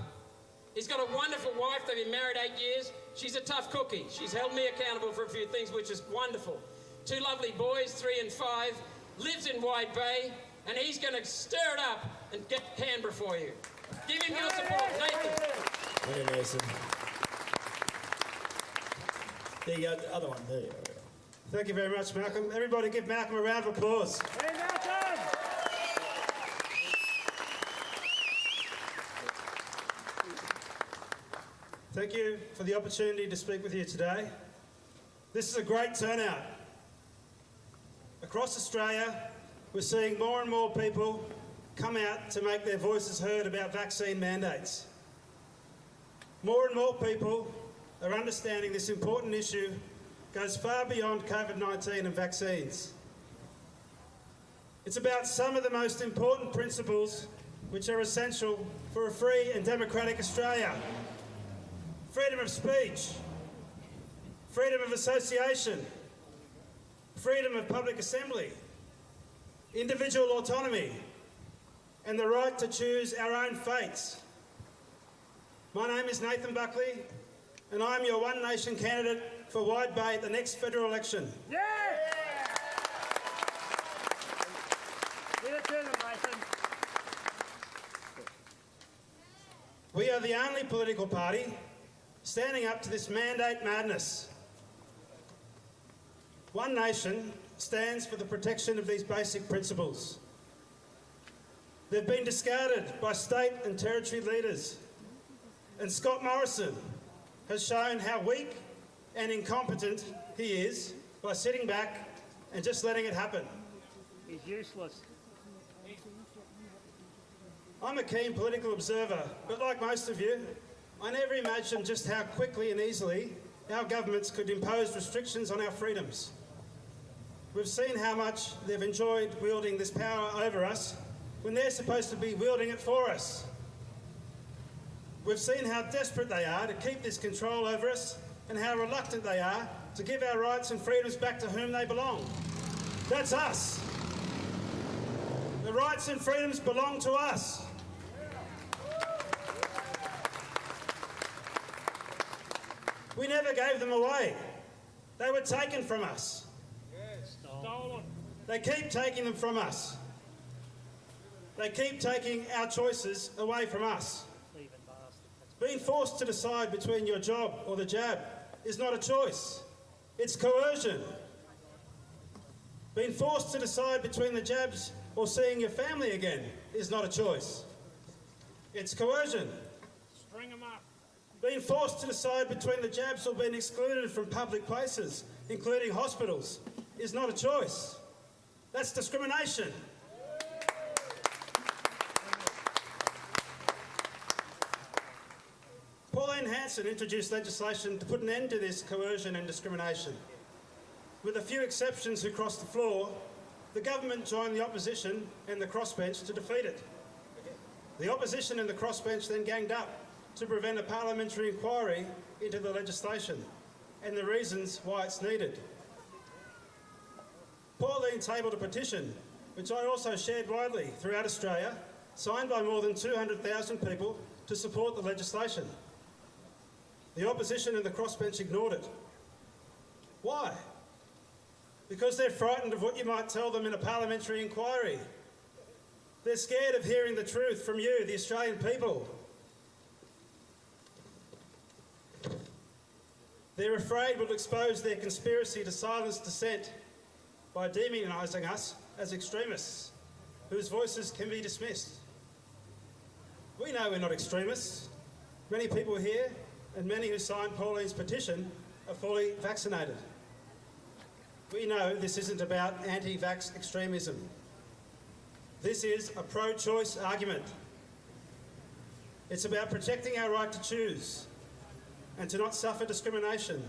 He's got a wonderful wife. They've been married 8 years. She's a tough cookie. She's held me accountable for a few things, which is wonderful. 2 lovely boys, 3 and 5, lives in Wide Bay, and he's going to stir it up and get Canberra for you. Give him your support, Nathan. Hey, Nathan. There you go, the other one. There you go. Thank you very much, Malcolm. Everybody give Malcolm a round of applause. Hey, Malcolm! Thank you for the opportunity to speak with you today. This is a great turnout. Across Australia, we're seeing more and more people come out to make their voices heard about vaccine mandates. More and more people are understanding this important issue goes far beyond COVID-19 and vaccines. It's about some of the most important principles which are essential for a free and democratic Australia. Freedom of speech, freedom of association, freedom of public assembly, individual autonomy, and the right to choose our own fates. My name is Nathan Buckley, and I'm your One Nation candidate for Wide Bay at the next federal election. Yeah! Give it to them, Nathan. We are the only political party standing up to this mandate madness. One Nation stands for the protection of these basic principles. They've been discarded by state and territory leaders, and Scott Morrison has shown how weak and incompetent he is by sitting back and just letting it happen. He's useless. I'm a keen political observer, but like most of you, I never imagined just how quickly and easily our governments could impose restrictions on our freedoms. We've seen how much they've enjoyed wielding this power over us when they're supposed to be wielding it for us. We've seen how desperate they are to keep this control over us and how reluctant they are to give our rights and freedoms back to whom they belong. That's us. The rights and freedoms belong to us. We never gave them away. They were taken from us. Stolen. They keep taking them from us. They keep taking our choices away from us. Being forced to decide between your job or the jab is not a choice. It's coercion. Being forced to decide between the jabs or seeing your family again is not a choice. It's coercion. String them up. Being forced to decide between the jabs or being excluded from public places, including hospitals, is not a choice. That's discrimination. Pauline Hanson introduced legislation to put an end to this coercion and discrimination. With a few exceptions who crossed the floor, the government joined the opposition and the crossbench to defeat it. The opposition and the crossbench then ganged up to prevent a parliamentary inquiry into the legislation and the reasons why it's needed. Pauline tabled a petition, which I also shared widely throughout Australia, signed by more than 200,000 people to support the legislation. The opposition and the crossbench ignored it. Why? Because they're frightened of what you might tell them in a parliamentary inquiry. They're scared of hearing the truth from you, the Australian people. They're afraid we'll expose their conspiracy to silence dissent by demonising us as extremists, whose voices can be dismissed. We know we're not extremists. Many people here and many who signed Pauline's petition are fully vaccinated. We know this isn't about anti-vax extremism. This is a pro-choice argument. It's about protecting our right to choose and to not suffer discrimination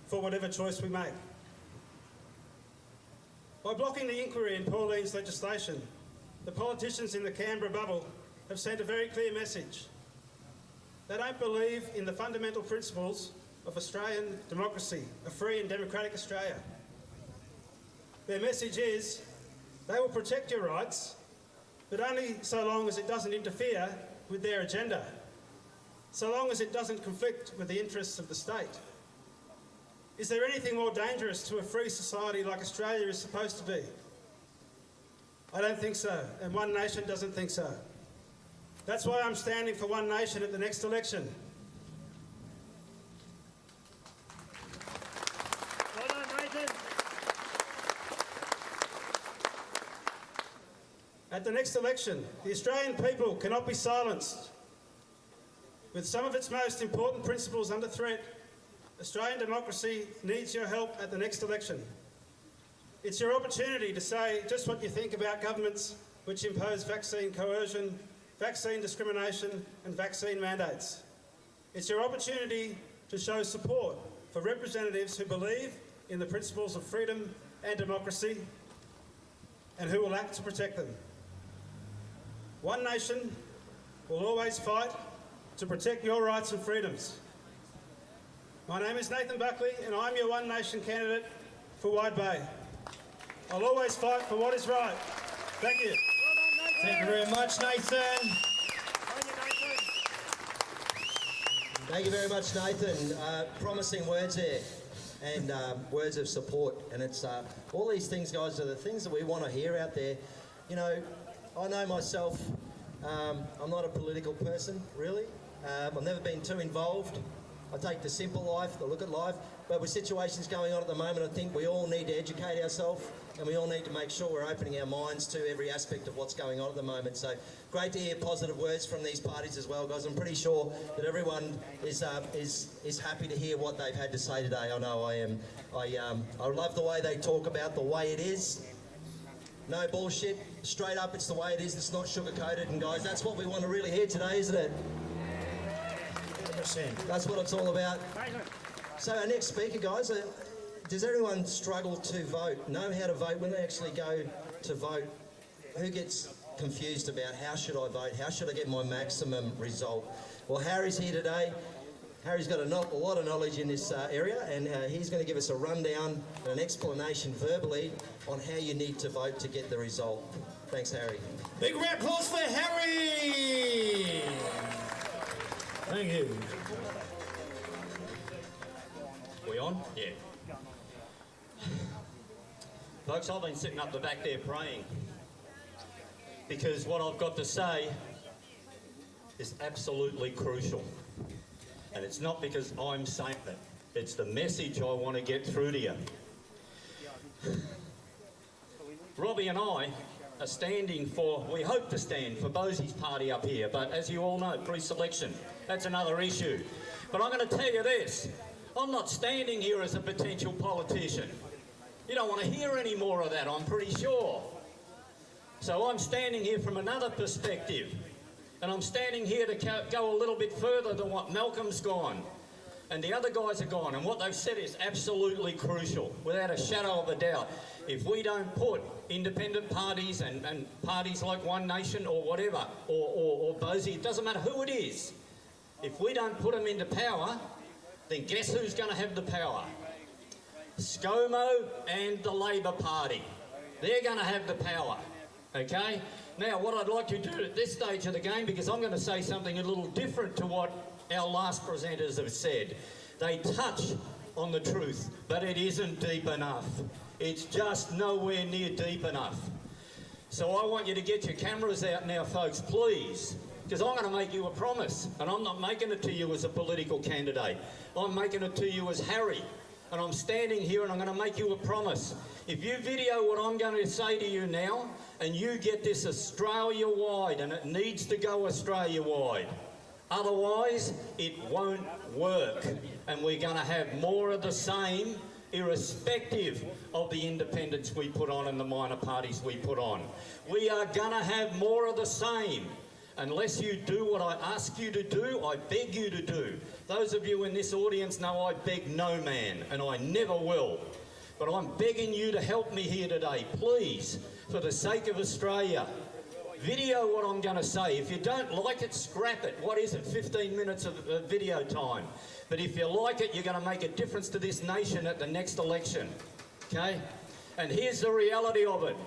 for whatever choice we make. By blocking the inquiry in Pauline's legislation, the politicians in the Canberra bubble have sent a very clear message. They don't believe in the fundamental principles of Australian democracy, a free and democratic Australia. Their message is they will protect your rights, but only so long as it doesn't interfere with their agenda. so long as it doesn't conflict with the interests of the state. Is there anything more dangerous to a free society like Australia is supposed to be? I don't think so, and One Nation doesn't think so. That's why I'm standing for One Nation at the next election. Well done, Nathan. At the next election, the Australian people cannot be silenced. With some of its most important principles under threat, Australian democracy needs your help at the next election. It's your opportunity to say just what you think about governments which impose vaccine coercion, vaccine discrimination and vaccine mandates. It's your opportunity to show support for representatives who believe in the principles of freedom and democracy and who will act to protect them. One Nation will always fight to protect your rights and freedoms. My name is Nathan Buckley and I'm your One Nation candidate for Wide Bay. I'll always fight for what is right. Thank you. Thank you very much, Nathan. Thank you very much, Nathan. Promising words there and words of support. And it's all these things, guys, are the things that we want to hear out there. You know, I know myself, I'm not a political person, really. I've never been too involved. I take the simple life, the look at life. But with situations going on at the moment, I think we all need to educate ourselves and we all need to make sure we're opening our minds to every aspect of what's going on at the moment. So great to hear positive words from these parties as well, guys. I'm pretty sure that everyone is happy to hear what they've had to say today. I know I am. I love the way they talk about the way it is. No bullshit. Straight up, it's the way it is. It's not sugar-coated. And guys, that's what we want to really hear today, isn't it? 100%. That's what it's all about. So our next speaker, guys, does everyone struggle to vote, know how to vote when they actually go to vote? Who gets confused about how should I vote? How should I get my maximum result? Well, Harry's here today. Harry's got a lot of knowledge in this area and he's going to give us a rundown and an explanation verbally on how you need to vote to get the result. Thanks, Harry. Big round of applause for Harry. Thank you. We on? Yeah. Folks, I've been sitting up the back there praying because what I've got to say is absolutely crucial. And it's not because I'm saying it. It's the message I want to get through to you. Robbie and I are standing for, we hope to stand for Bosie's party up here, but as you all know, pre-selection, that's another issue. But I'm going to tell you this, I'm not standing here as a potential politician. You don't want to hear any more of that, I'm pretty sure. So I'm standing here from another perspective. And I'm standing here to go a little bit further than what Malcolm's gone and the other guys are gone. And what they've said is absolutely crucial, without a shadow of a doubt. If we don't put independent parties and parties like One Nation or whatever, or Bosie, it doesn't matter who it is, if we don't put them into power, then guess who's going to have the power? ScoMo and the Labor Party. They're going to have the power, okay? Now, what I'd like you to do at this stage of the game, because I'm going to say something a little different to what our last presenters have said. They touch on the truth, but it isn't deep enough. It's just nowhere near deep enough. So I want you to get your cameras out now, folks, please, because I'm going to make you a promise, and I'm not making it to you as a political candidate. I'm making it to you as Harry, and I'm standing here and I'm going to make you a promise. If you video what I'm going to say to you now, and you get this Australia-wide, and it needs to go Australia-wide. Otherwise, it won't work. And we're going to have more of the same, irrespective of the independents we put on and the minor parties we put on. We are going to have more of the same. Unless you do what I ask you to do, I beg you to do. Those of you in this audience know I beg no man, and I never will. But I'm begging you to help me here today, please, for the sake of Australia. Video what I'm going to say. If you don't like it, scrap it. What is it? 15 minutes of video time. But if you like it, you're going to make a difference to this nation at the next election. Okay? And here's the reality of it.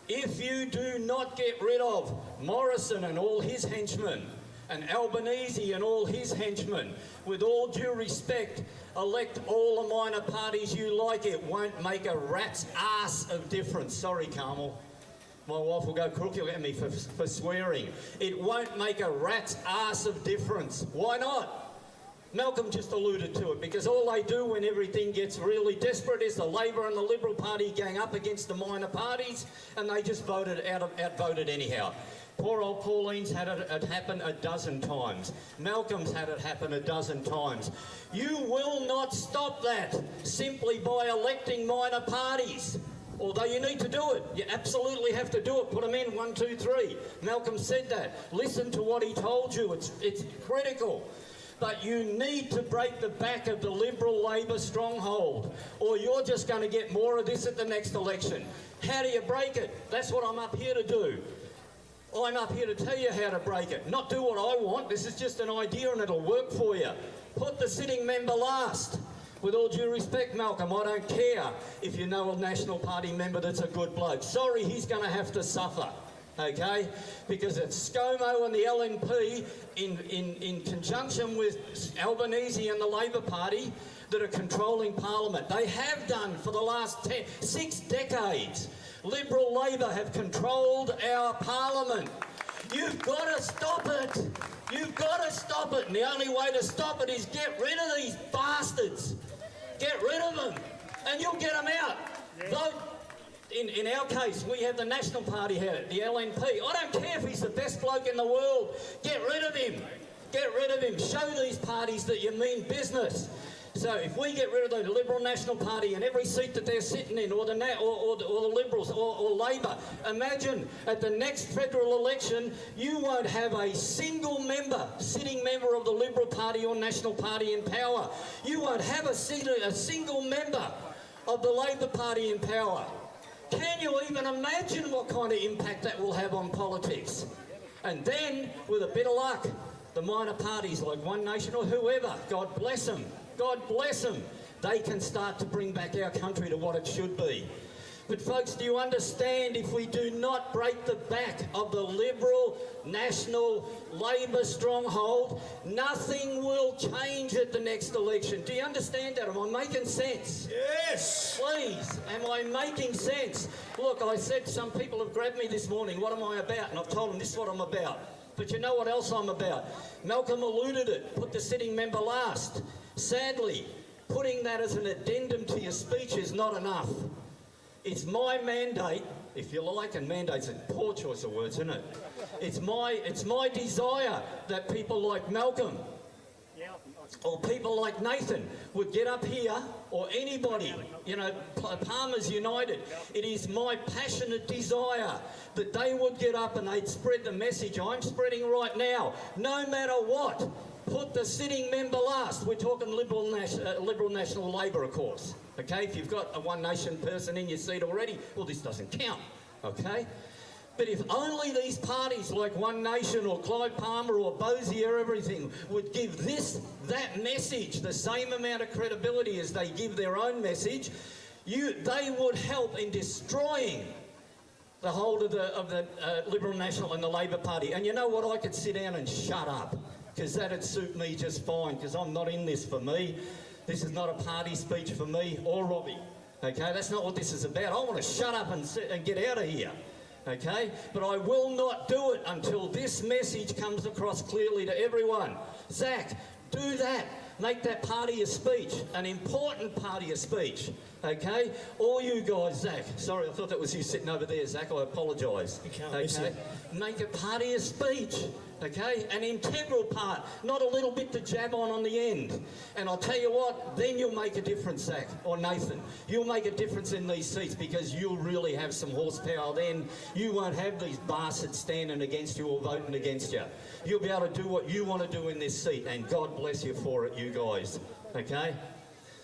If you do not get rid of Morrison and all his henchmen, And Albanese and all his henchmen, with all due respect, elect all the minor parties you like. It won't make a rat's ass of difference. Sorry, Carmel. My wife will go crooked at me for swearing. It won't make a rat's ass of difference. Why not? Malcolm just alluded to it, because all they do when everything gets really desperate is the Labor and the Liberal Party gang up against the minor parties, and they just outvoted anyhow. Poor old Pauline's had it happen a dozen times. Malcolm's had it happen a dozen times. You will not stop that simply by electing minor parties. Although you need to do it. You absolutely have to do it. Put them in, 1, 2, 3. Malcolm said that. Listen to what he told you. It's critical. But you need to break the back of the Liberal Labor stronghold, or you're just going to get more of this at the next election. How do you break it? That's what I'm up here to do. I'm up here to tell you how to break it, not do what I want. This is just an idea and it'll work for you. Put the sitting member last. With all due respect, Malcolm, I don't care if you know a National Party member that's a good bloke. Sorry, he's going to have to suffer, okay? Because it's ScoMo and the LNP in conjunction with Albanese and the Labor Party that are controlling Parliament. They have done for the last 6 decades. Liberal Labor have controlled our Parliament. You've got to stop it. You've got to stop it. And the only way to stop it is get rid of these bastards. Get rid of them, and you'll get them out. Vote. In our case, we have the National Party here, the LNP. I don't care if he's the best bloke in the world. Get rid of him. Get rid of him. Show these parties that you mean business. So if we get rid of the Liberal National Party in every seat that they're sitting in, or the Liberals, or Labor, imagine at the next federal election, you won't have a single member, sitting member of the Liberal Party or National Party in power. You won't have a single member of the Labor Party in power. Can you even imagine what kind of impact that will have on politics? And then, with a bit of luck, the minor parties like One Nation or whoever, God bless them, God bless them, they can start to bring back our country to what it should be. But folks, do you understand, if we do not break the back of the Liberal National Labor stronghold, nothing will change at the next election. Do you understand that? Am I making sense? Yes! Please, am I making sense? Look, I said some people have grabbed me this morning, what am I about? And I've told them this is what I'm about. But you know what else I'm about? Malcolm alluded it, put the sitting member last. Sadly, putting that as an addendum to your speech is not enough. It's my mandate, if you like, and mandate's a poor choice of words, isn't it? It's my desire that people like Malcolm or people like Nathan would get up here, or anybody, you know, Palmers United. It is my passionate desire that they would get up and they'd spread the message I'm spreading right now. No matter what, put the sitting member last. We're talking Liberal National Labor, of course. Okay, if you've got a One Nation person in your seat already, well, this doesn't count. Okay? But if only these parties like One Nation or Clive Palmer or Bosie or everything would give that message the same amount of credibility as they give their own message, they would help in destroying the hold of the Liberal National and the Labor Party. And you know what? I could sit down and shut up, because that'd suit me just fine, because I'm not in this for me. This is not a party speech for me or Robbie. Okay? That's not what this is about. I want to shut up and get out of here. Okay? But I will not do it until this message comes across clearly to everyone. Zach, do that. Make that party a speech, an important party a speech. Okay? All you guys, Zach. Sorry, I thought that was you sitting over there, Zach. I apologise. You can't miss it. Make a party a speech. Okay? An integral part, not a little bit to jab on the end. And I'll tell you what, then you'll make a difference, Zach, or Nathan. You'll make a difference in these seats, because you'll really have some horsepower then. You won't have these bastards standing against you or voting against you. You'll be able to do what you want to do in this seat, and God bless you for it, you guys. Okay?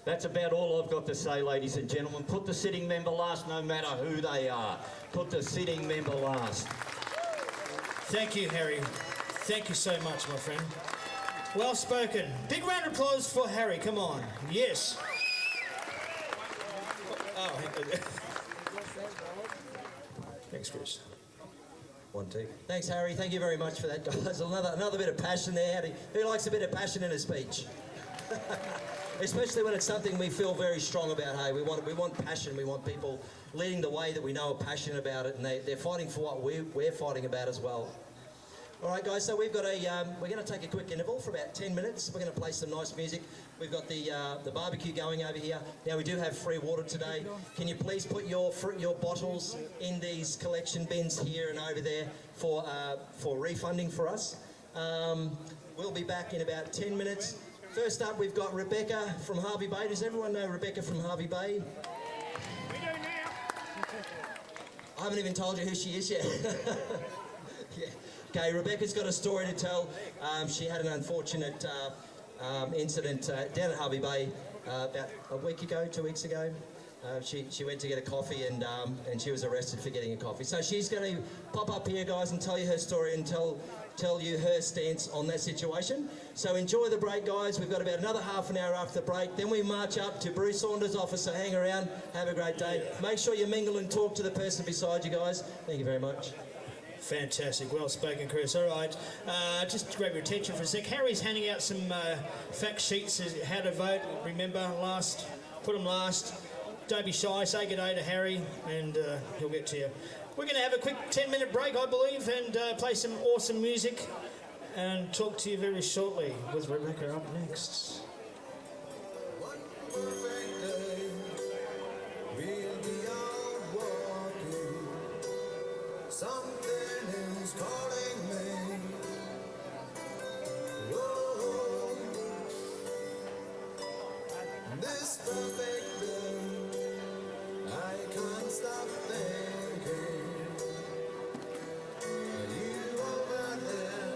That's about all I've got to say, ladies and gentlemen. Put the sitting member last, no matter who they are. Put the sitting member last. Thank you, Harry. Thank you so much, my friend. Well spoken. Big round of applause for Harry. Come on. Yes. Oh. Thanks, Chris. 1, 2. Thanks, Harry. Thank you very much for that, guys. Another bit of passion there. Who likes a bit of passion in a speech? Especially when it's something we feel very strong about. Hey, we want passion. We want people leading the way that we know are passionate about it, and they're fighting for what we're fighting about as well. All right, guys. So we've got we're going to take a quick interval for about 10 minutes. We're going to play some nice music. We've got the barbecue going over here. Now we do have free water today. Can you please put your bottles in these collection bins here and over there for refunding for us? We'll be back in about 10 minutes. First up, we've got Rebecca from Harvey Bay. Does everyone know Rebecca from Harvey Bay? We do now. I haven't even told you who she is yet. Yeah. Okay, Rebecca's got a story to tell. She had an unfortunate incident down at Harvey Bay about a week ago, 2 weeks ago. She went to get a coffee and she was arrested for getting a coffee. So she's going to pop up here, guys, and tell you her story and tell you her stance on that situation. So enjoy the break, guys. We've got about another half an hour after the break. Then we march up to Bruce Saunders' office, so hang around. Have a great day. Make sure you mingle and talk to the person beside you, guys. Thank you very much. Fantastic, well spoken, Chris. All right, just to grab your attention for a sec. Harry's handing out some fact sheets as how to vote. Remember, put them last. Don't be shy, say good day to Harry, and he'll get to you. We're going to have a quick 10-minute break, I believe, and play some awesome music, and talk to you very shortly with Rebecca up next. Something is calling me. Whoa. This perfect day, I can't stop thinking. Are you over there?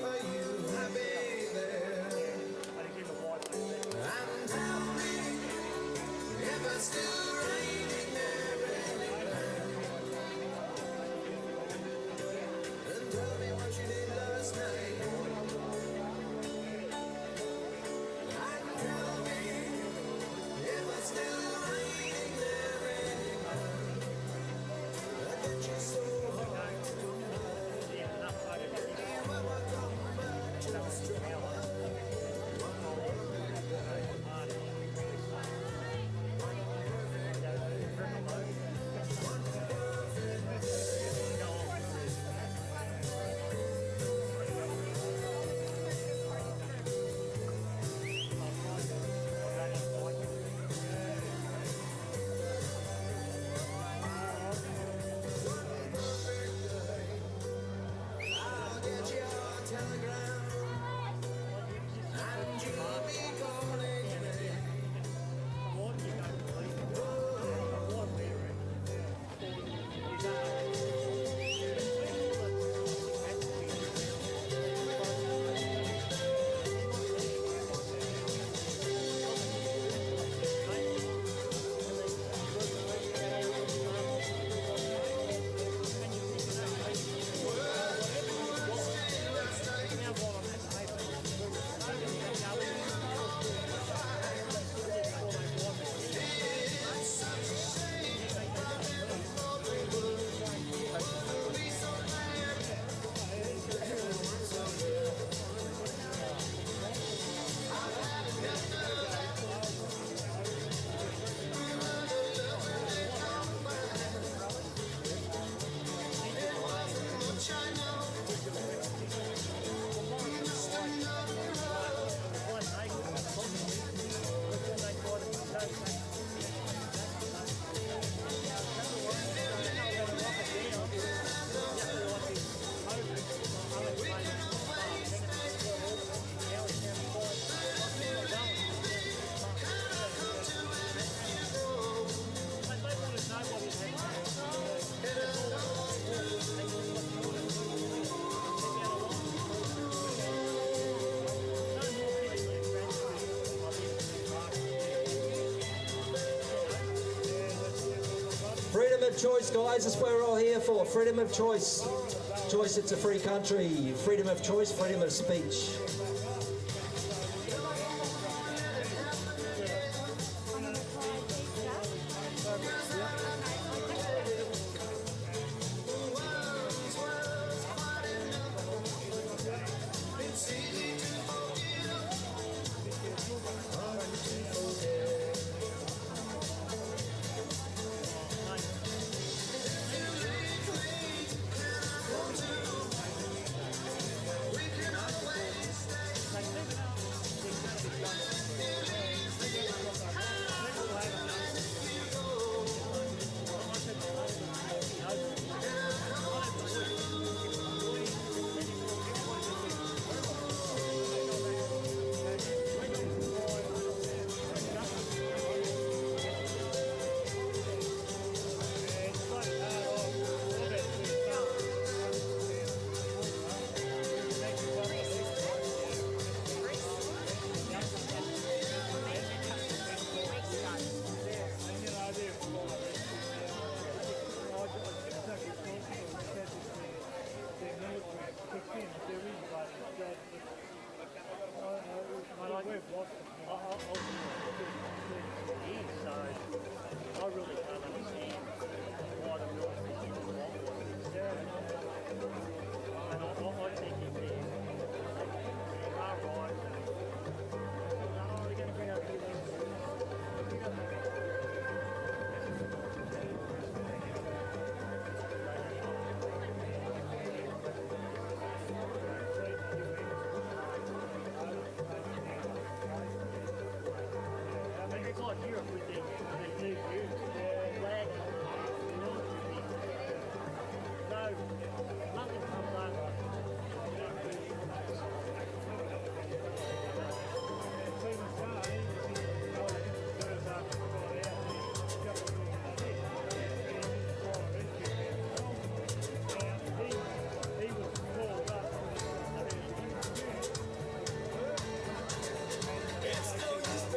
Are you happy there? And tell me if it's still raining there. Freedom of choice, guys. That's what we're all here for. Freedom of choice. Choice, it's a free country. Freedom of choice, freedom of speech. like Europe with their two flag. So, nothing